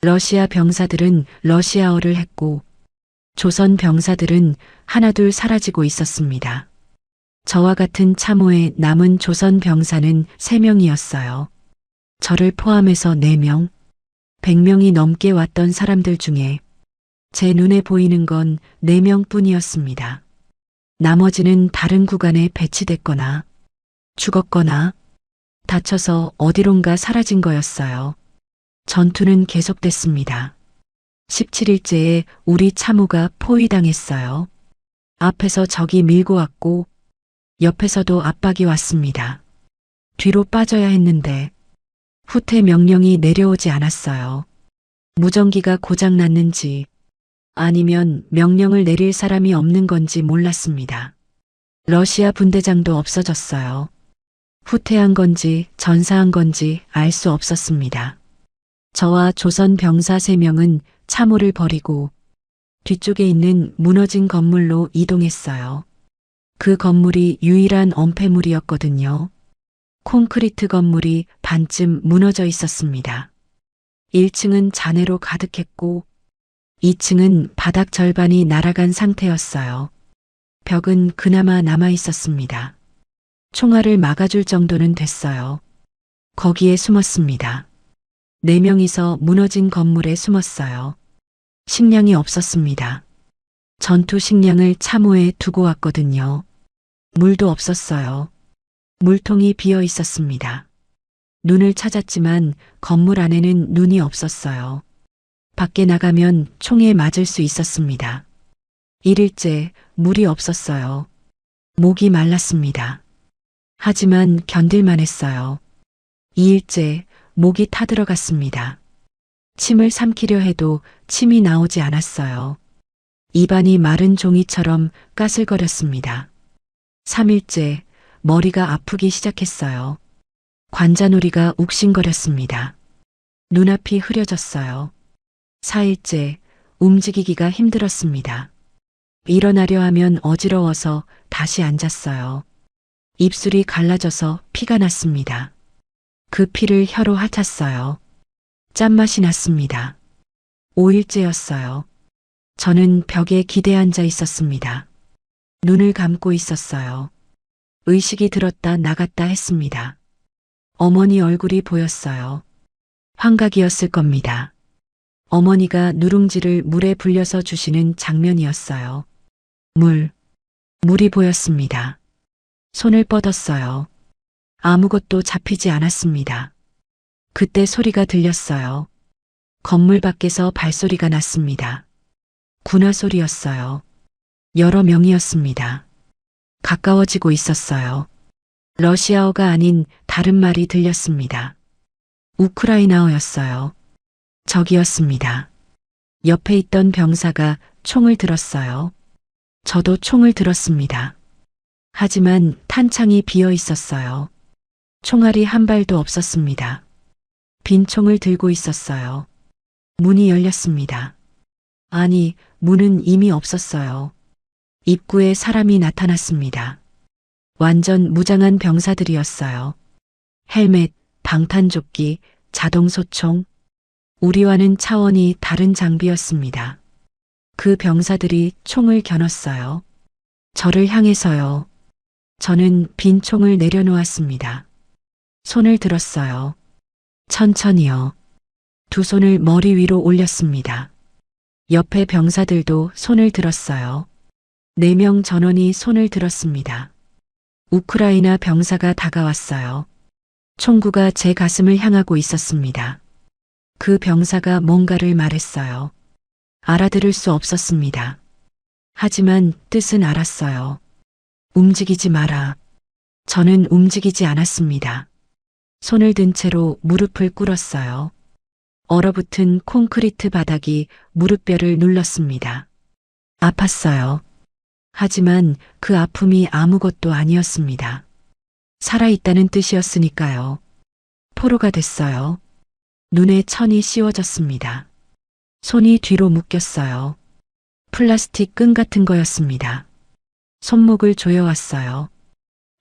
러시아 병사들은 러시아어를 했고 조선 병사들은 하나둘 사라지고 있었습니다. 저와 같은 참호에 남은 조선 병사는 3명이었어요. 저를 포함해서 4명, 100명이 넘게 왔던 사람들 중에 제 눈에 보이는 건 4명뿐이었습니다. 나머지는 다른 구간에 배치됐거나 죽었거나 다쳐서 어디론가 사라진 거였어요. 전투는 계속됐습니다. 17일째에 우리 참호가 포위당했어요. 앞에서 적이 밀고 왔고 옆에서도 압박이 왔습니다. 뒤로 빠져야 했는데 후퇴 명령이 내려오지 않았어요. 무전기가 고장났는지 아니면 명령을 내릴 사람이 없는 건지 몰랐습니다. 러시아 분대장도 없어졌어요. 후퇴한 건지 전사한 건지 알 수 없었습니다. 저와 조선 병사 3명은 참호를 버리고 뒤쪽에 있는 무너진 건물로 이동했어요. 그 건물이 유일한 엄폐물이었거든요. 콘크리트 건물이 반쯤 무너져 있었습니다. 1층은 잔해로 가득했고 2층은 바닥 절반이 날아간 상태였어요. 벽은 그나마 남아 있었습니다. 총알을 막아줄 정도는 됐어요. 거기에 숨었습니다. 4명이서 무너진 건물에 숨었어요. 식량이 없었습니다. 전투 식량을 참호에 두고 왔거든요. 물도 없었어요. 물통이 비어 있었습니다. 눈을 찾았지만 건물 안에는 눈이 없었어요. 밖에 나가면 총에 맞을 수 있었습니다. 1일째 물이 없었어요. 목이 말랐습니다. 하지만 견딜만 했어요. 2일째 목이 타들어갔습니다. 침을 삼키려 해도 침이 나오지 않았어요. 입안이 마른 종이처럼 까슬거렸습니다. 3일째 머리가 아프기 시작했어요. 관자놀이가 욱신거렸습니다. 눈앞이 흐려졌어요. 4일째 움직이기가 힘들었습니다. 일어나려 하면 어지러워서 다시 앉았어요. 입술이 갈라져서 피가 났습니다. 그 피를 혀로 핥았어요. 짠맛이 났습니다. 5일째였어요. 저는 벽에 기대 앉아 있었습니다. 눈을 감고 있었어요. 의식이 들었다 나갔다 했습니다. 어머니 얼굴이 보였어요. 환각이었을 겁니다. 어머니가 누룽지를 물에 불려서 주시는 장면이었어요. 물이 보였습니다. 손을 뻗었어요. 아무것도 잡히지 않았습니다. 그때 소리가 들렸어요. 건물 밖에서 발소리가 났습니다. 군화 소리였어요. 여러 명이었습니다. 가까워지고 있었어요. 러시아어가 아닌 다른 말이 들렸습니다. 우크라이나어였어요. 적이었습니다. 옆에 있던 병사가 총을 들었어요. 저도 총을 들었습니다. 하지만 탄창이 비어 있었어요. 총알이 한 발도 없었습니다. 빈 총을 들고 있었어요. 문이 열렸습니다. 아니, 문은 이미 없었어요. 입구에 사람이 나타났습니다. 완전 무장한 병사들이었어요. 헬멧, 방탄조끼, 자동소총. 우리와는 차원이 다른 장비였습니다. 그 병사들이 총을 겨눴어요. 저를 향해서요. 저는 빈 총을 내려놓았습니다. 손을 들었어요. 천천히요. 두 손을 머리 위로 올렸습니다. 옆에 병사들도 손을 들었어요. 4명 전원이 손을 들었습니다. 우크라이나 병사가 다가왔어요. 총구가 제 가슴을 향하고 있었습니다. 그 병사가 뭔가를 말했어요. 알아들을 수 없었습니다. 하지만 뜻은 알았어요. 움직이지 마라. 저는 움직이지 않았습니다. 손을 든 채로 무릎을 꿇었어요. 얼어붙은 콘크리트 바닥이 무릎뼈를 눌렀습니다. 아팠어요. 하지만 그 아픔이 아무것도 아니었습니다. 살아있다는 뜻이었으니까요. 포로가 됐어요. 눈에 천이 씌워졌습니다. 손이 뒤로 묶였어요. 플라스틱 끈 같은 거였습니다. 손목을 조여왔어요.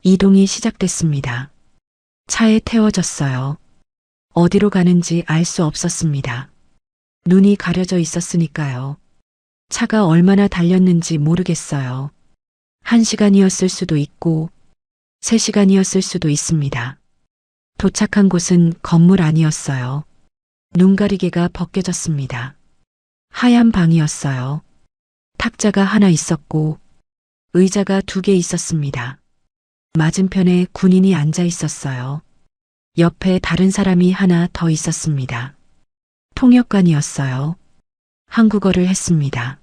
이동이 시작됐습니다. 차에 태워졌어요. 어디로 가는지 알 수 없었습니다. 눈이 가려져 있었으니까요. 차가 얼마나 달렸는지 모르겠어요. 1시간이었을 수도 있고 3시간이었을 수도 있습니다. 도착한 곳은 건물 안이었어요. 눈가리개가 벗겨졌습니다. 하얀 방이었어요. 탁자가 하나 있었고 의자가 2개 있었습니다. 맞은편에 군인이 앉아 있었어요. 옆에 다른 사람이 하나 더 있었습니다. 통역관이었어요. 한국어를 했습니다.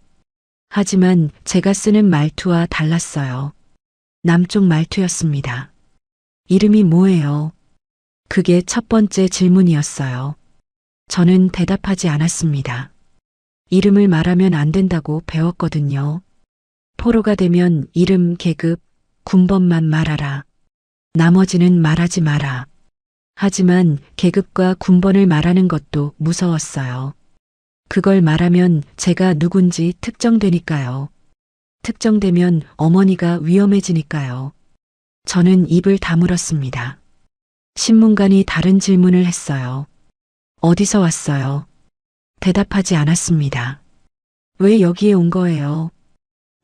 하지만 제가 쓰는 말투와 달랐어요. 남쪽 말투였습니다. 이름이 뭐예요? 그게 첫 번째 질문이었어요. 저는 대답하지 않았습니다. 이름을 말하면 안 된다고 배웠거든요. 포로가 되면 이름, 계급, 군번만 말하라. 나머지는 말하지 마라. 하지만 계급과 군번을 말하는 것도 무서웠어요. 그걸 말하면 제가 누군지 특정되니까요. 특정되면 어머니가 위험해지니까요. 저는 입을 다물었습니다. 신문관이 다른 질문을 했어요. 어디서 왔어요? 대답하지 않았습니다. 왜 여기에 온 거예요?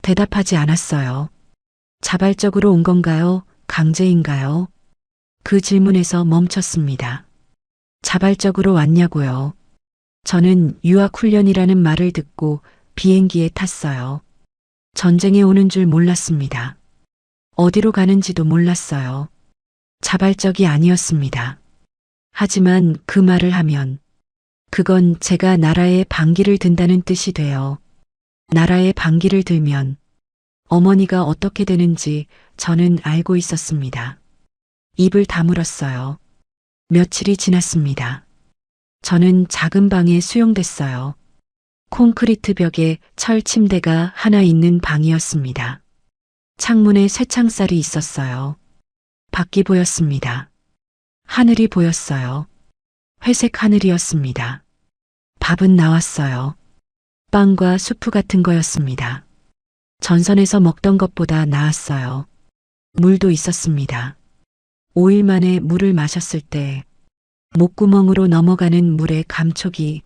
대답하지 않았어요. 자발적으로 온 건가요? 강제인가요? 그 질문에서 멈췄습니다. 자발적으로 왔냐고요? 저는 유학훈련이라는 말을 듣고 비행기에 탔어요. 전쟁에 오는 줄 몰랐습니다. 어디로 가는지도 몰랐어요. 자발적이 아니었습니다. 하지만 그 말을 하면 그건 제가 나라에 반기를 든다는 뜻이 돼요. 나라에 반기를 들면 어머니가 어떻게 되는지 저는 알고 있었습니다. 입을 다물었어요. 며칠이 지났습니다. 저는 작은 방에 수용됐어요. 콘크리트 벽에 철 침대가 하나 있는 방이었습니다. 창문에 쇠창살이 있었어요. 밖이 보였습니다. 하늘이 보였어요. 회색 하늘이었습니다. 밥은 나왔어요. 빵과 수프 같은 거였습니다. 전선에서 먹던 것보다 나았어요. 물도 있었습니다. 5일 만에 물을 마셨을 때 목구멍으로 넘어가는 물의 감촉이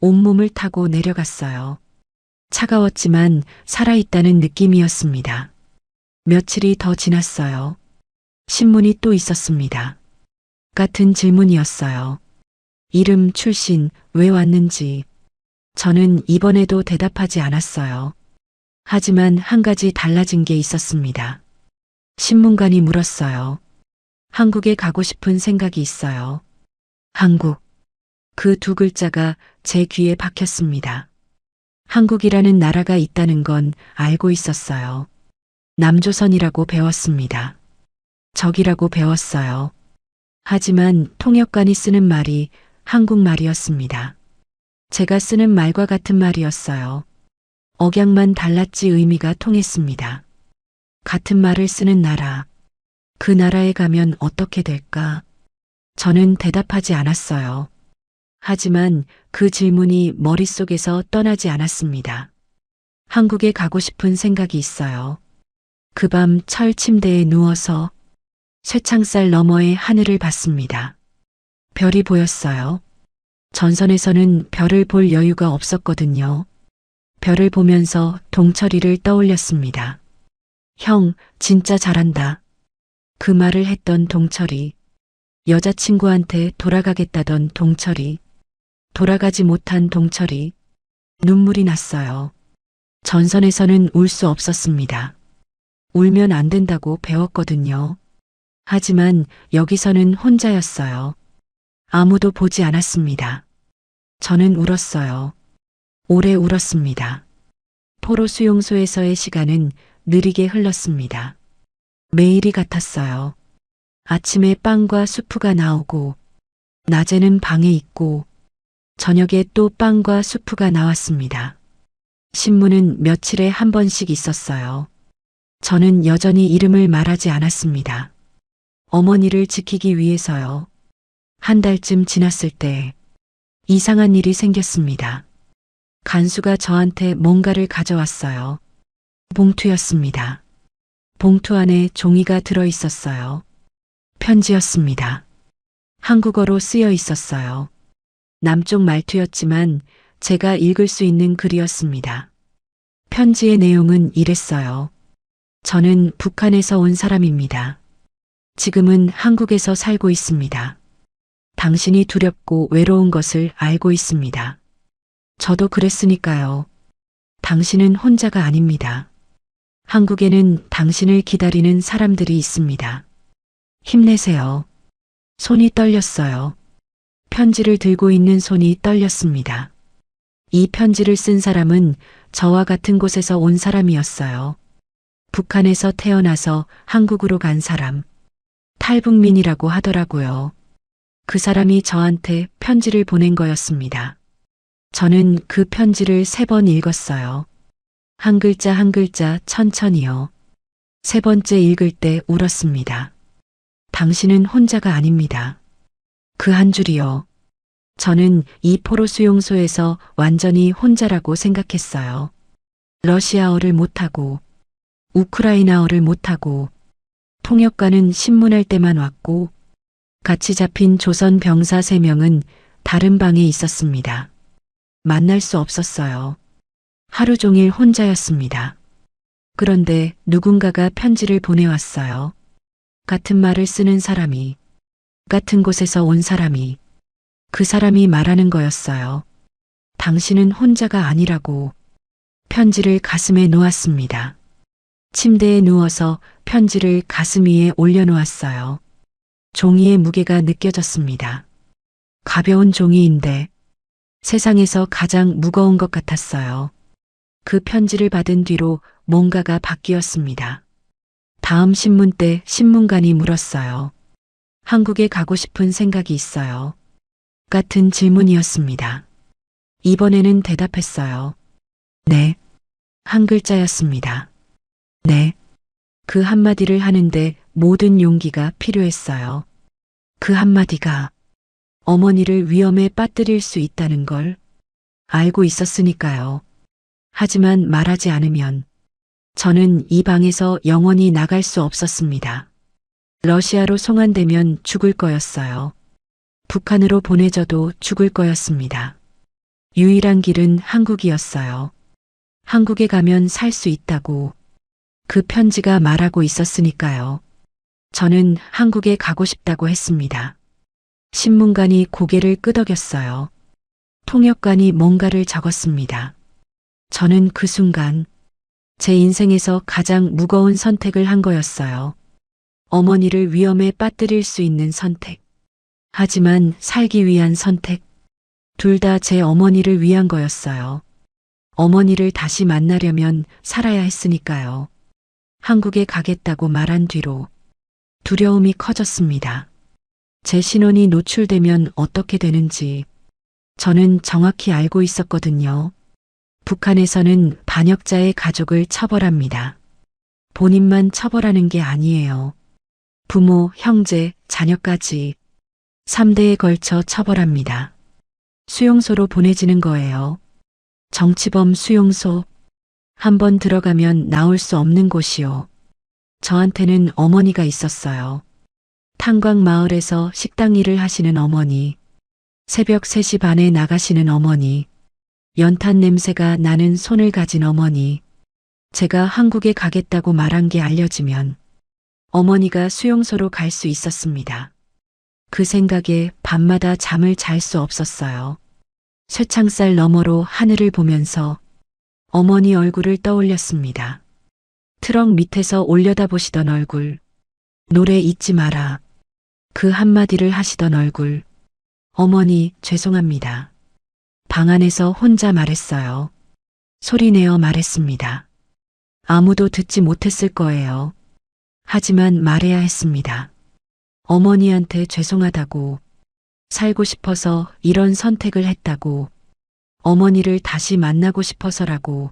온몸을 타고 내려갔어요. 차가웠지만 살아있다는 느낌이었습니다. 며칠이 더 지났어요. 신문이 또 있었습니다. 같은 질문이었어요. 이름, 출신, 왜 왔는지. 저는 이번에도 대답하지 않았어요. 하지만 한 가지 달라진 게 있었습니다. 신문관이 물었어요. 한국에 가고 싶은 생각이 있어요. 한국. 그 두 글자가 제 귀에 박혔습니다. 한국이라는 나라가 있다는 건 알고 있었어요. 남조선이라고 배웠습니다. 적이라고 배웠어요. 하지만 통역관이 쓰는 말이 한국말이었습니다. 제가 쓰는 말과 같은 말이었어요. 억양만 달랐지 의미가 통했습니다. 같은 말을 쓰는 나라. 그 나라에 가면 어떻게 될까? 저는 대답하지 않았어요. 하지만 그 질문이 머릿속에서 떠나지 않았습니다. 한국에 가고 싶은 생각이 있어요. 그 밤 철 침대에 누워서 쇠창살 너머의 하늘을 봤습니다. 별이 보였어요. 전선에서는 별을 볼 여유가 없었거든요. 별을 보면서 동철이를 떠올렸습니다. 형, 진짜 잘한다. 그 말을 했던 동철이, 여자친구한테 돌아가겠다던 동철이, 돌아가지 못한 동철이, 눈물이 났어요. 전선에서는 울 수 없었습니다. 울면 안 된다고 배웠거든요. 하지만 여기서는 혼자였어요. 아무도 보지 않았습니다. 저는 울었어요. 오래 울었습니다. 포로 수용소에서의 시간은 느리게 흘렀습니다. 매일이 같았어요. 아침에 빵과 수프가 나오고, 낮에는 방에 있고, 저녁에 또 빵과 수프가 나왔습니다. 신문은 며칠에 한 번씩 있었어요. 저는 여전히 이름을 말하지 않았습니다. 어머니를 지키기 위해서요. 한 달쯤 지났을 때 이상한 일이 생겼습니다. 간수가 저한테 뭔가를 가져왔어요. 봉투였습니다. 봉투 안에 종이가 들어 있었어요. 편지였습니다. 한국어로 쓰여 있었어요. 남쪽 말투였지만 제가 읽을 수 있는 글이었습니다. 편지의 내용은 이랬어요. 저는 북한에서 온 사람입니다. 지금은 한국에서 살고 있습니다. 당신이 두렵고 외로운 것을 알고 있습니다. 저도 그랬으니까요. 당신은 혼자가 아닙니다. 한국에는 당신을 기다리는 사람들이 있습니다. 힘내세요. 손이 떨렸어요. 편지를 들고 있는 손이 떨렸습니다. 이 편지를 쓴 사람은 저와 같은 곳에서 온 사람이었어요. 북한에서 태어나서 한국으로 간 사람. 탈북민이라고 하더라고요. 그 사람이 저한테 편지를 보낸 거였습니다. 저는 그 편지를 3번 읽었어요. 한 글자 한 글자 천천히요. 3번째 읽을 때 울었습니다. 당신은 혼자가 아닙니다. 그 한 줄이요. 저는 이 포로 수용소에서 완전히 혼자라고 생각했어요. 러시아어를 못하고, 우크라이나어를 못하고, 통역관은 신문할 때만 왔고, 같이 잡힌 조선 병사 3명은 다른 방에 있었습니다. 만날 수 없었어요. 하루 종일 혼자였습니다. 그런데 누군가가 편지를 보내왔어요. 같은 말을 쓰는 사람이, 같은 곳에서 온 사람이, 그 사람이 말하는 거였어요. 당신은 혼자가 아니라고. 편지를 가슴에 놓았습니다. 침대에 누워서 편지를 가슴 위에 올려놓았어요. 종이의 무게가 느껴졌습니다. 가벼운 종이인데 세상에서 가장 무거운 것 같았어요. 그 편지를 받은 뒤로 뭔가가 바뀌었습니다. 다음 신문 때 신문관이 물었어요. 한국에 가고 싶은 생각이 있어요. 같은 질문이었습니다. 이번에는 대답했어요. 네. 한 글자였습니다. 네. 그 한마디를 하는데 모든 용기가 필요했어요. 그 한마디가 어머니를 위험에 빠뜨릴 수 있다는 걸 알고 있었으니까요. 하지만 말하지 않으면 저는 이 방에서 영원히 나갈 수 없었습니다. 러시아로 송환되면 죽을 거였어요. 북한으로 보내져도 죽을 거였습니다. 유일한 길은 한국이었어요. 한국에 가면 살 수 있다고 그 편지가 말하고 있었으니까요. 저는 한국에 가고 싶다고 했습니다. 신문관이 고개를 끄덕였어요. 통역관이 뭔가를 적었습니다. 저는 그 순간 제 인생에서 가장 무거운 선택을 한 거였어요. 어머니를 위험에 빠뜨릴 수 있는 선택. 하지만 살기 위한 선택. 둘 다 제 어머니를 위한 거였어요. 어머니를 다시 만나려면 살아야 했으니까요. 한국에 가겠다고 말한 뒤로 두려움이 커졌습니다. 제 신원이 노출되면 어떻게 되는지 저는 정확히 알고 있었거든요. 북한에서는 반역자의 가족을 처벌합니다. 본인만 처벌하는 게 아니에요. 부모, 형제, 자녀까지 3대에 걸쳐 처벌합니다. 수용소로 보내지는 거예요. 정치범 수용소. 한번 들어가면 나올 수 없는 곳이요. 저한테는 어머니가 있었어요. 탄광 마을에서 식당 일을 하시는 어머니. 새벽 3시 반에 나가시는 어머니. 연탄 냄새가 나는 손을 가진 어머니. 제가 한국에 가겠다고 말한 게 알려지면 어머니가 수용소로 갈 수 있었습니다. 그 생각에 밤마다 잠을 잘 수 없었어요. 쇠창살 너머로 하늘을 보면서 어머니 얼굴을 떠올렸습니다. 트럭 밑에서 올려다보시던 얼굴. 노래 잊지 마라. 그 한마디를 하시던 얼굴. 어머니, 죄송합니다. 방 안에서 혼자 말했어요. 소리내어 말했습니다. 아무도 듣지 못했을 거예요. 하지만 말해야 했습니다. 어머니한테 죄송하다고, 살고 싶어서 이런 선택을 했다고, 어머니를 다시 만나고 싶어서라고.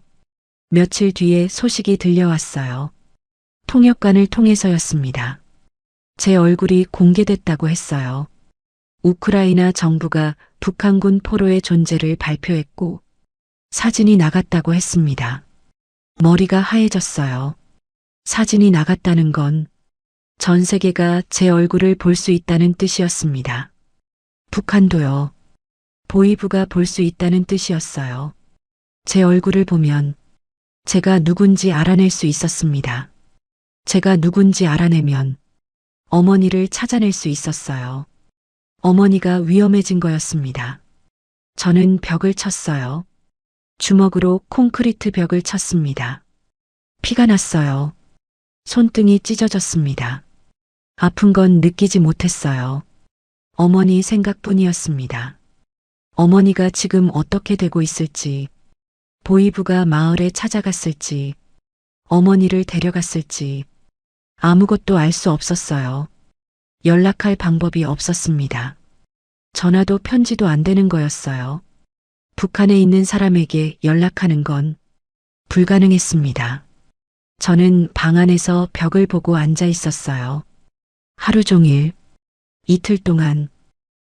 며칠 뒤에 소식이 들려왔어요. 통역관을 통해서였습니다. 제 얼굴이 공개됐다고 했어요. 우크라이나 정부가 북한군 포로의 존재를 발표했고 사진이 나갔다고 했습니다. 머리가 하얘졌어요. 사진이 나갔다는 건 전 세계가 제 얼굴을 볼 수 있다는 뜻이었습니다. 북한도요. 보이부가 볼 수 있다는 뜻이었어요. 제 얼굴을 보면 제가 누군지 알아낼 수 있었습니다. 제가 누군지 알아내면 어머니를 찾아낼 수 있었어요. 어머니가 위험해진 거였습니다. 저는 벽을 쳤어요. 주먹으로 콘크리트 벽을 쳤습니다. 피가 났어요. 손등이 찢어졌습니다. 아픈 건 느끼지 못했어요. 어머니 생각뿐이었습니다. 어머니가 지금 어떻게 되고 있을지, 보이부가 마을에 찾아갔을지, 어머니를 데려갔을지 아무것도 알 수 없었어요. 연락할 방법이 없었습니다. 전화도 편지도 안 되는 거였어요. 북한에 있는 사람에게 연락하는 건 불가능했습니다. 저는 방 안에서 벽을 보고 앉아 있었어요. 하루 종일, 이틀 동안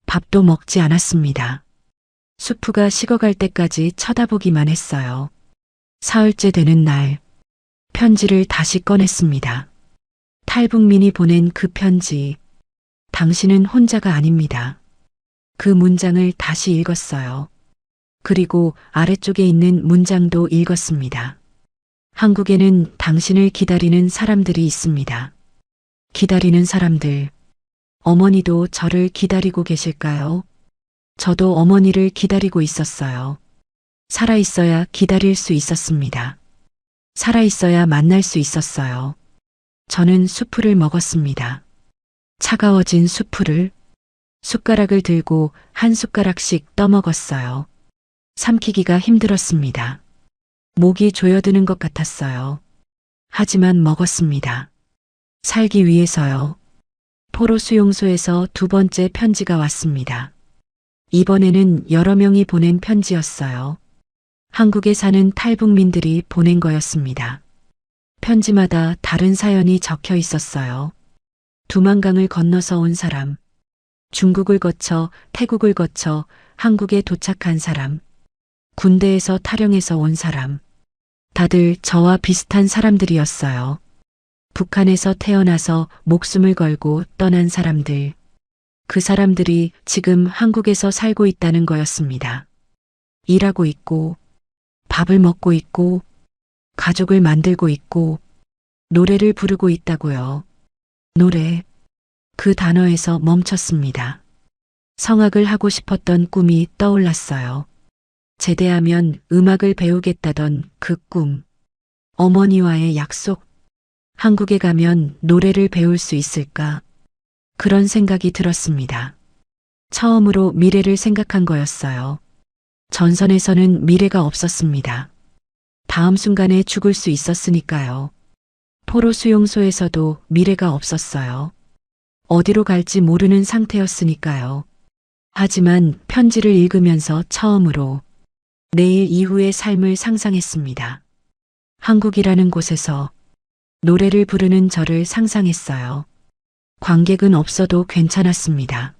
밥도 먹지 않았습니다. 수프가 식어갈 때까지 쳐다보기만 했어요. 사흘째 되는 날, 편지를 다시 꺼냈습니다. 탈북민이 보낸 그 편지. 당신은 혼자가 아닙니다. 그 문장을 다시 읽었어요. 그리고 아래쪽에 있는 문장도 읽었습니다. 한국에는 당신을 기다리는 사람들이 있습니다. 기다리는 사람들. 어머니도 저를 기다리고 계실까요? 저도 어머니를 기다리고 있었어요. 살아있어야 기다릴 수 있었습니다. 살아있어야 만날 수 있었어요. 저는 수프를 먹었습니다. 차가워진 수프를 숟가락을 들고 한 숟가락씩 떠먹었어요. 삼키기가 힘들었습니다. 목이 조여드는 것 같았어요. 하지만 먹었습니다. 살기 위해서요. 포로 수용소에서 두 번째 편지가 왔습니다. 이번에는 여러 명이 보낸 편지였어요. 한국에 사는 탈북민들이 보낸 거였습니다. 편지마다 다른 사연이 적혀 있었어요. 두만강을 건너서 온 사람, 중국을 거쳐 태국을 거쳐 한국에 도착한 사람, 군대에서 탈영해서 온 사람, 다들 저와 비슷한 사람들이었어요. 북한에서 태어나서 목숨을 걸고 떠난 사람들. 그 사람들이 지금 한국에서 살고 있다는 거였습니다. 일하고 있고, 밥을 먹고 있고, 가족을 만들고 있고, 노래를 부르고 있다고요. 노래. 그 단어에서 멈췄습니다. 성악을 하고 싶었던 꿈이 떠올랐어요. 제대하면 음악을 배우겠다던 그 꿈. 어머니와의 약속. 한국에 가면 노래를 배울 수 있을까? 그런 생각이 들었습니다. 처음으로 미래를 생각한 거였어요. 전선에서는 미래가 없었습니다. 다음 순간에 죽을 수 있었으니까요. 포로 수용소에서도 미래가 없었어요. 어디로 갈지 모르는 상태였으니까요. 하지만 편지를 읽으면서 처음으로 내일 이후의 삶을 상상했습니다. 한국이라는 곳에서 노래를 부르는 저를 상상했어요. 관객은 없어도 괜찮았습니다.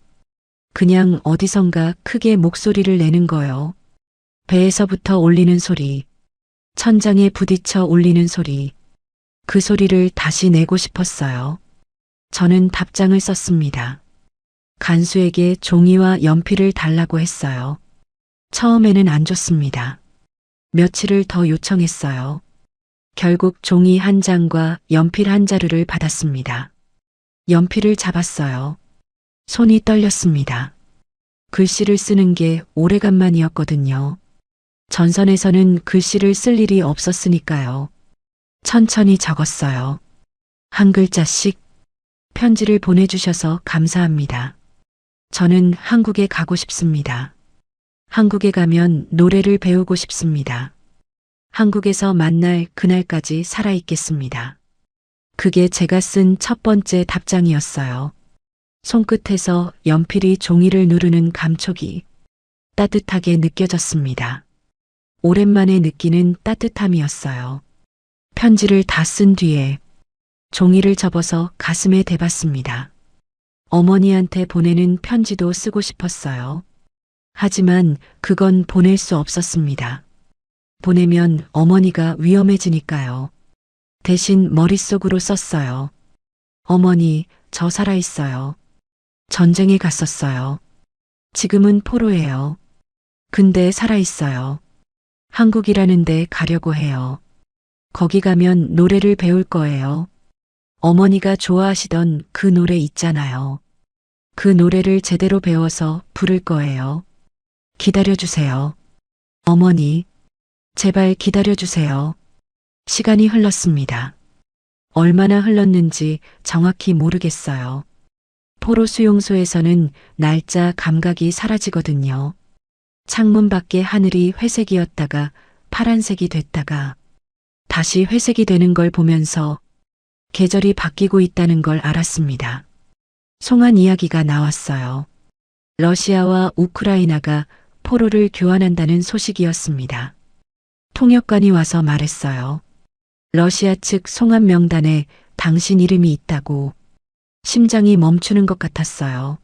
그냥 어디선가 크게 목소리를 내는 거요. 배에서부터 울리는 소리, 천장에 부딪혀 울리는 소리, 그 소리를 다시 내고 싶었어요. 저는 답장을 썼습니다. 간수에게 종이와 연필을 달라고 했어요. 처음에는 안 줬습니다. 며칠을 더 요청했어요. 결국 종이 한 장과 연필 한 자루를 받았습니다. 연필을 잡았어요. 손이 떨렸습니다. 글씨를 쓰는 게 오래간만이었거든요. 전선에서는 글씨를 쓸 일이 없었으니까요. 천천히 적었어요. 한 글자씩. 편지를 보내주셔서 감사합니다. 저는 한국에 가고 싶습니다. 한국에 가면 노래를 배우고 싶습니다. 한국에서 만날 그날까지 살아있겠습니다. 그게 제가 쓴 첫 번째 답장이었어요. 손끝에서 연필이 종이를 누르는 감촉이 따뜻하게 느껴졌습니다. 오랜만에 느끼는 따뜻함이었어요. 편지를 다 쓴 뒤에 종이를 접어서 가슴에 대봤습니다. 어머니한테 보내는 편지도 쓰고 싶었어요. 하지만 그건 보낼 수 없었습니다. 보내면 어머니가 위험해지니까요. 대신 머릿속으로 썼어요. 어머니, 저 살아있어요. 전쟁에 갔었어요. 지금은 포로예요. 근데 살아있어요. 한국이라는 데 가려고 해요. 거기 가면 노래를 배울 거예요. 어머니가 좋아하시던 그 노래 있잖아요. 그 노래를 제대로 배워서 부를 거예요. 기다려주세요. 어머니, 제발 기다려주세요. 시간이 흘렀습니다. 얼마나 흘렀는지 정확히 모르겠어요. 포로 수용소에서는 날짜 감각이 사라지거든요. 창문 밖의 하늘이 회색이었다가 파란색이 됐다가 다시 회색이 되는 걸 보면서 계절이 바뀌고 있다는 걸 알았습니다. 송한 이야기가 나왔어요. 러시아와 우크라이나가 포로를 교환한다는 소식이었습니다. 통역관이 와서 말했어요. 러시아 측 송환 명단에 당신 이름이 있다고. 심장이 멈추는 것 같았어요.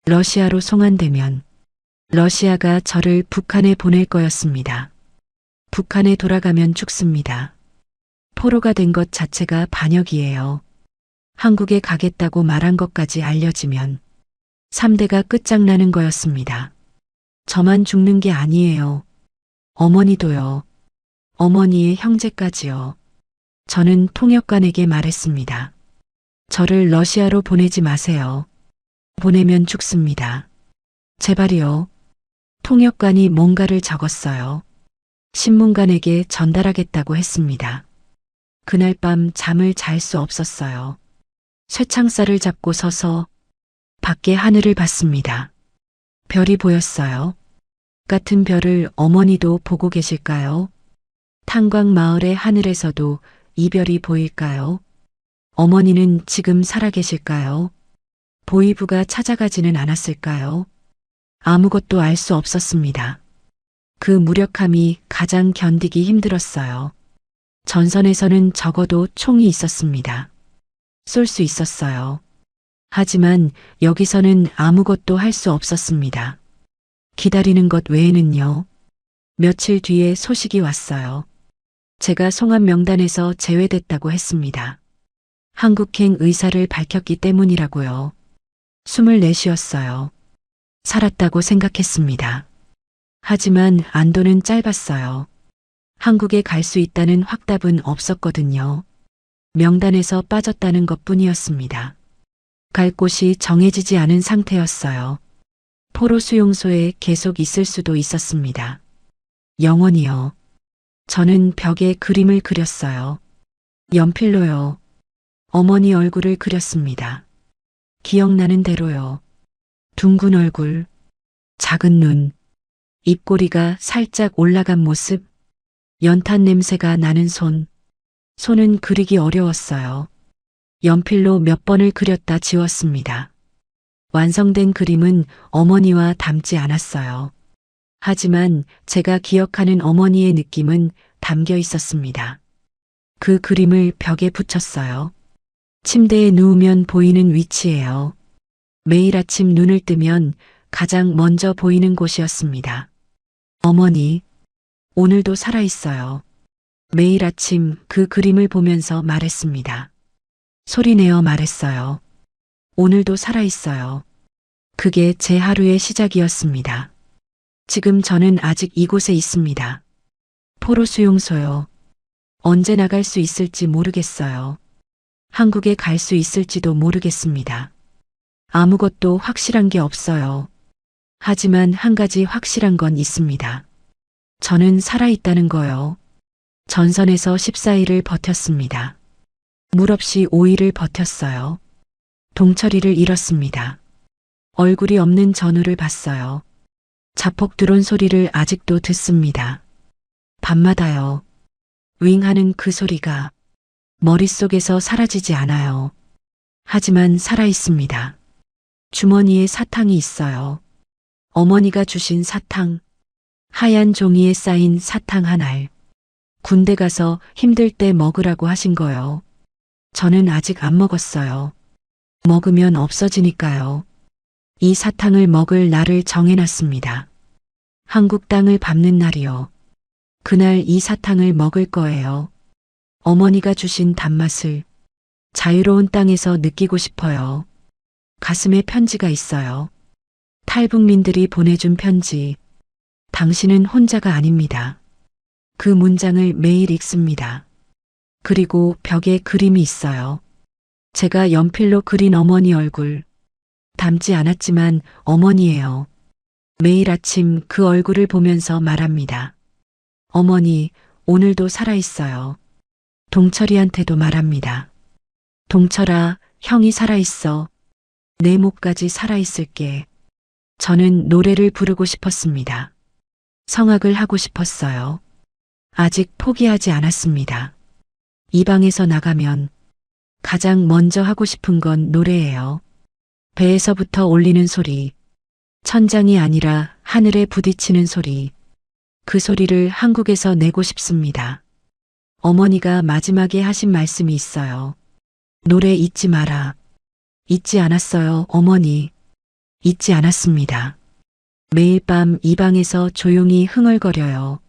러시아로 송환되면 러시아가 저를 북한에 보낼 거였습니다. 북한에 돌아가면 죽습니다. 포로가 된 것 자체가 반역이에요. 한국에 가겠다고 말한 것까지 알려지면 3대가 끝장나는 거였습니다. 저만 죽는 게 아니에요. 어머니도요. 어머니의 형제까지요. 저는 통역관에게 말했습니다. 저를 러시아로 보내지 마세요. 보내면 죽습니다. 제발이요. 통역관이 뭔가를 적었어요. 신문관에게 전달하겠다고 했습니다. 그날 밤 잠을 잘 수 없었어요. 쇠창살을 잡고 서서 밖에 하늘을 봤습니다. 별이 보였어요. 같은 별을 어머니도 보고 계실까요? 탄광 마을의 하늘에서도 이 별이 보일까요? 어머니는 지금 살아계실까요? 보이부가 찾아가지는 않았을까요? 아무것도 알 수 없었습니다. 그 무력함이 가장 견디기 힘들었어요. 전선에서는 적어도 총이 있었습니다. 쏠 수 있었어요. 하지만 여기서는 아무것도 할 수 없었습니다. 기다리는 것 외에는요. 며칠 뒤에 소식이 왔어요. 제가 송환 명단에서 제외됐다고 했습니다. 한국행 의사를 밝혔기 때문이라고요. 숨을 내쉬었어요. 살았다고 생각했습니다. 하지만 안도는 짧았어요. 한국에 갈 수 있다는 확답은 없었거든요. 명단에서 빠졌다는 것뿐이었습니다. 갈 곳이 정해지지 않은 상태였어요. 포로 수용소에 계속 있을 수도 있었습니다. 영원히요. 저는 벽에 그림을 그렸어요. 연필로요. 어머니 얼굴을 그렸습니다. 기억나는 대로요. 둥근 얼굴, 작은 눈, 입꼬리가 살짝 올라간 모습, 연탄 냄새가 나는 손. 손은 그리기 어려웠어요. 연필로 몇 번을 그렸다 지웠습니다. 완성된 그림은 어머니와 닮지 않았어요. 하지만 제가 기억하는 어머니의 느낌은 담겨 있었습니다. 그 그림을 벽에 붙였어요. 침대에 누우면 보이는 위치예요. 매일 아침 눈을 뜨면 가장 먼저 보이는 곳이었습니다. 어머니, 오늘도 살아있어요. 매일 아침 그 그림을 보면서 말했습니다. 소리내어 말했어요. 오늘도 살아있어요. 그게 제 하루의 시작이었습니다. 지금 저는 아직 이곳에 있습니다. 포로 수용소요. 언제 나갈 수 있을지 모르겠어요. 한국에 갈 수 있을지도 모르겠습니다. 아무것도 확실한 게 없어요. 하지만 한 가지 확실한 건 있습니다. 저는 살아있다는 거요. 전선에서 14일을 버텼습니다. 물 없이 5일을 버텼어요. 동철이를 잃었습니다. 얼굴이 없는 전우를 봤어요. 자폭 드론 소리를 아직도 듣습니다. 밤마다요. 윙 하는 그 소리가 머릿속에서 사라지지 않아요. 하지만 살아있습니다. 주머니에 사탕이 있어요. 어머니가 주신 사탕. 하얀 종이에 쌓인 사탕 한 알. 군대 가서 힘들 때 먹으라고 하신 거요. 저는 아직 안 먹었어요. 먹으면 없어지니까요. 이 사탕을 먹을 날을 정해놨습니다. 한국 땅을 밟는 날이요. 그날 이 사탕을 먹을 거예요. 어머니가 주신 단맛을 자유로운 땅에서 느끼고 싶어요. 가슴에 편지가 있어요. 탈북민들이 보내준 편지. 당신은 혼자가 아닙니다. 그 문장을 매일 읽습니다. 그리고 벽에 그림이 있어요. 제가 연필로 그린 어머니 얼굴. 닮지 않았지만 어머니예요. 매일 아침 그 얼굴을 보면서 말합니다. 어머니, 오늘도 살아있어요. 동철이한테도 말합니다. 동철아, 형이 살아있어. 내 목까지 살아있을게. 저는 노래를 부르고 싶었습니다. 성악을 하고 싶었어요. 아직 포기하지 않았습니다. 이 방에서 나가면 가장 먼저 하고 싶은 건 노래예요. 배에서부터 울리는 소리, 천장이 아니라 하늘에 부딪히는 소리, 그 소리를 한국에서 내고 싶습니다. 어머니가 마지막에 하신 말씀이 있어요. 노래 잊지 마라. 잊지 않았어요, 어머니. 잊지 않았습니다. 매일 밤 이 방에서 조용히 흥얼거려요.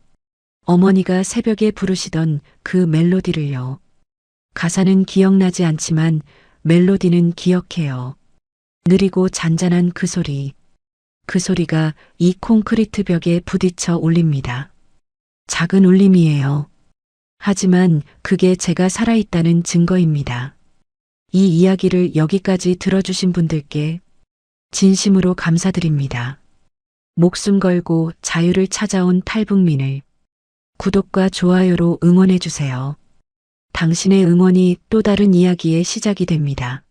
어머니가 새벽에 부르시던 그 멜로디를요. 가사는 기억나지 않지만 멜로디는 기억해요. 느리고 잔잔한 그 소리. 그 소리가 이 콘크리트 벽에 부딪혀 울립니다. 작은 울림이에요. 하지만 그게 제가 살아있다는 증거입니다. 이 이야기를 여기까지 들어주신 분들께 진심으로 감사드립니다. 목숨 걸고 자유를 찾아온 탈북민을 구독과 좋아요로 응원해주세요. 당신의 응원이 또 다른 이야기의 시작이 됩니다.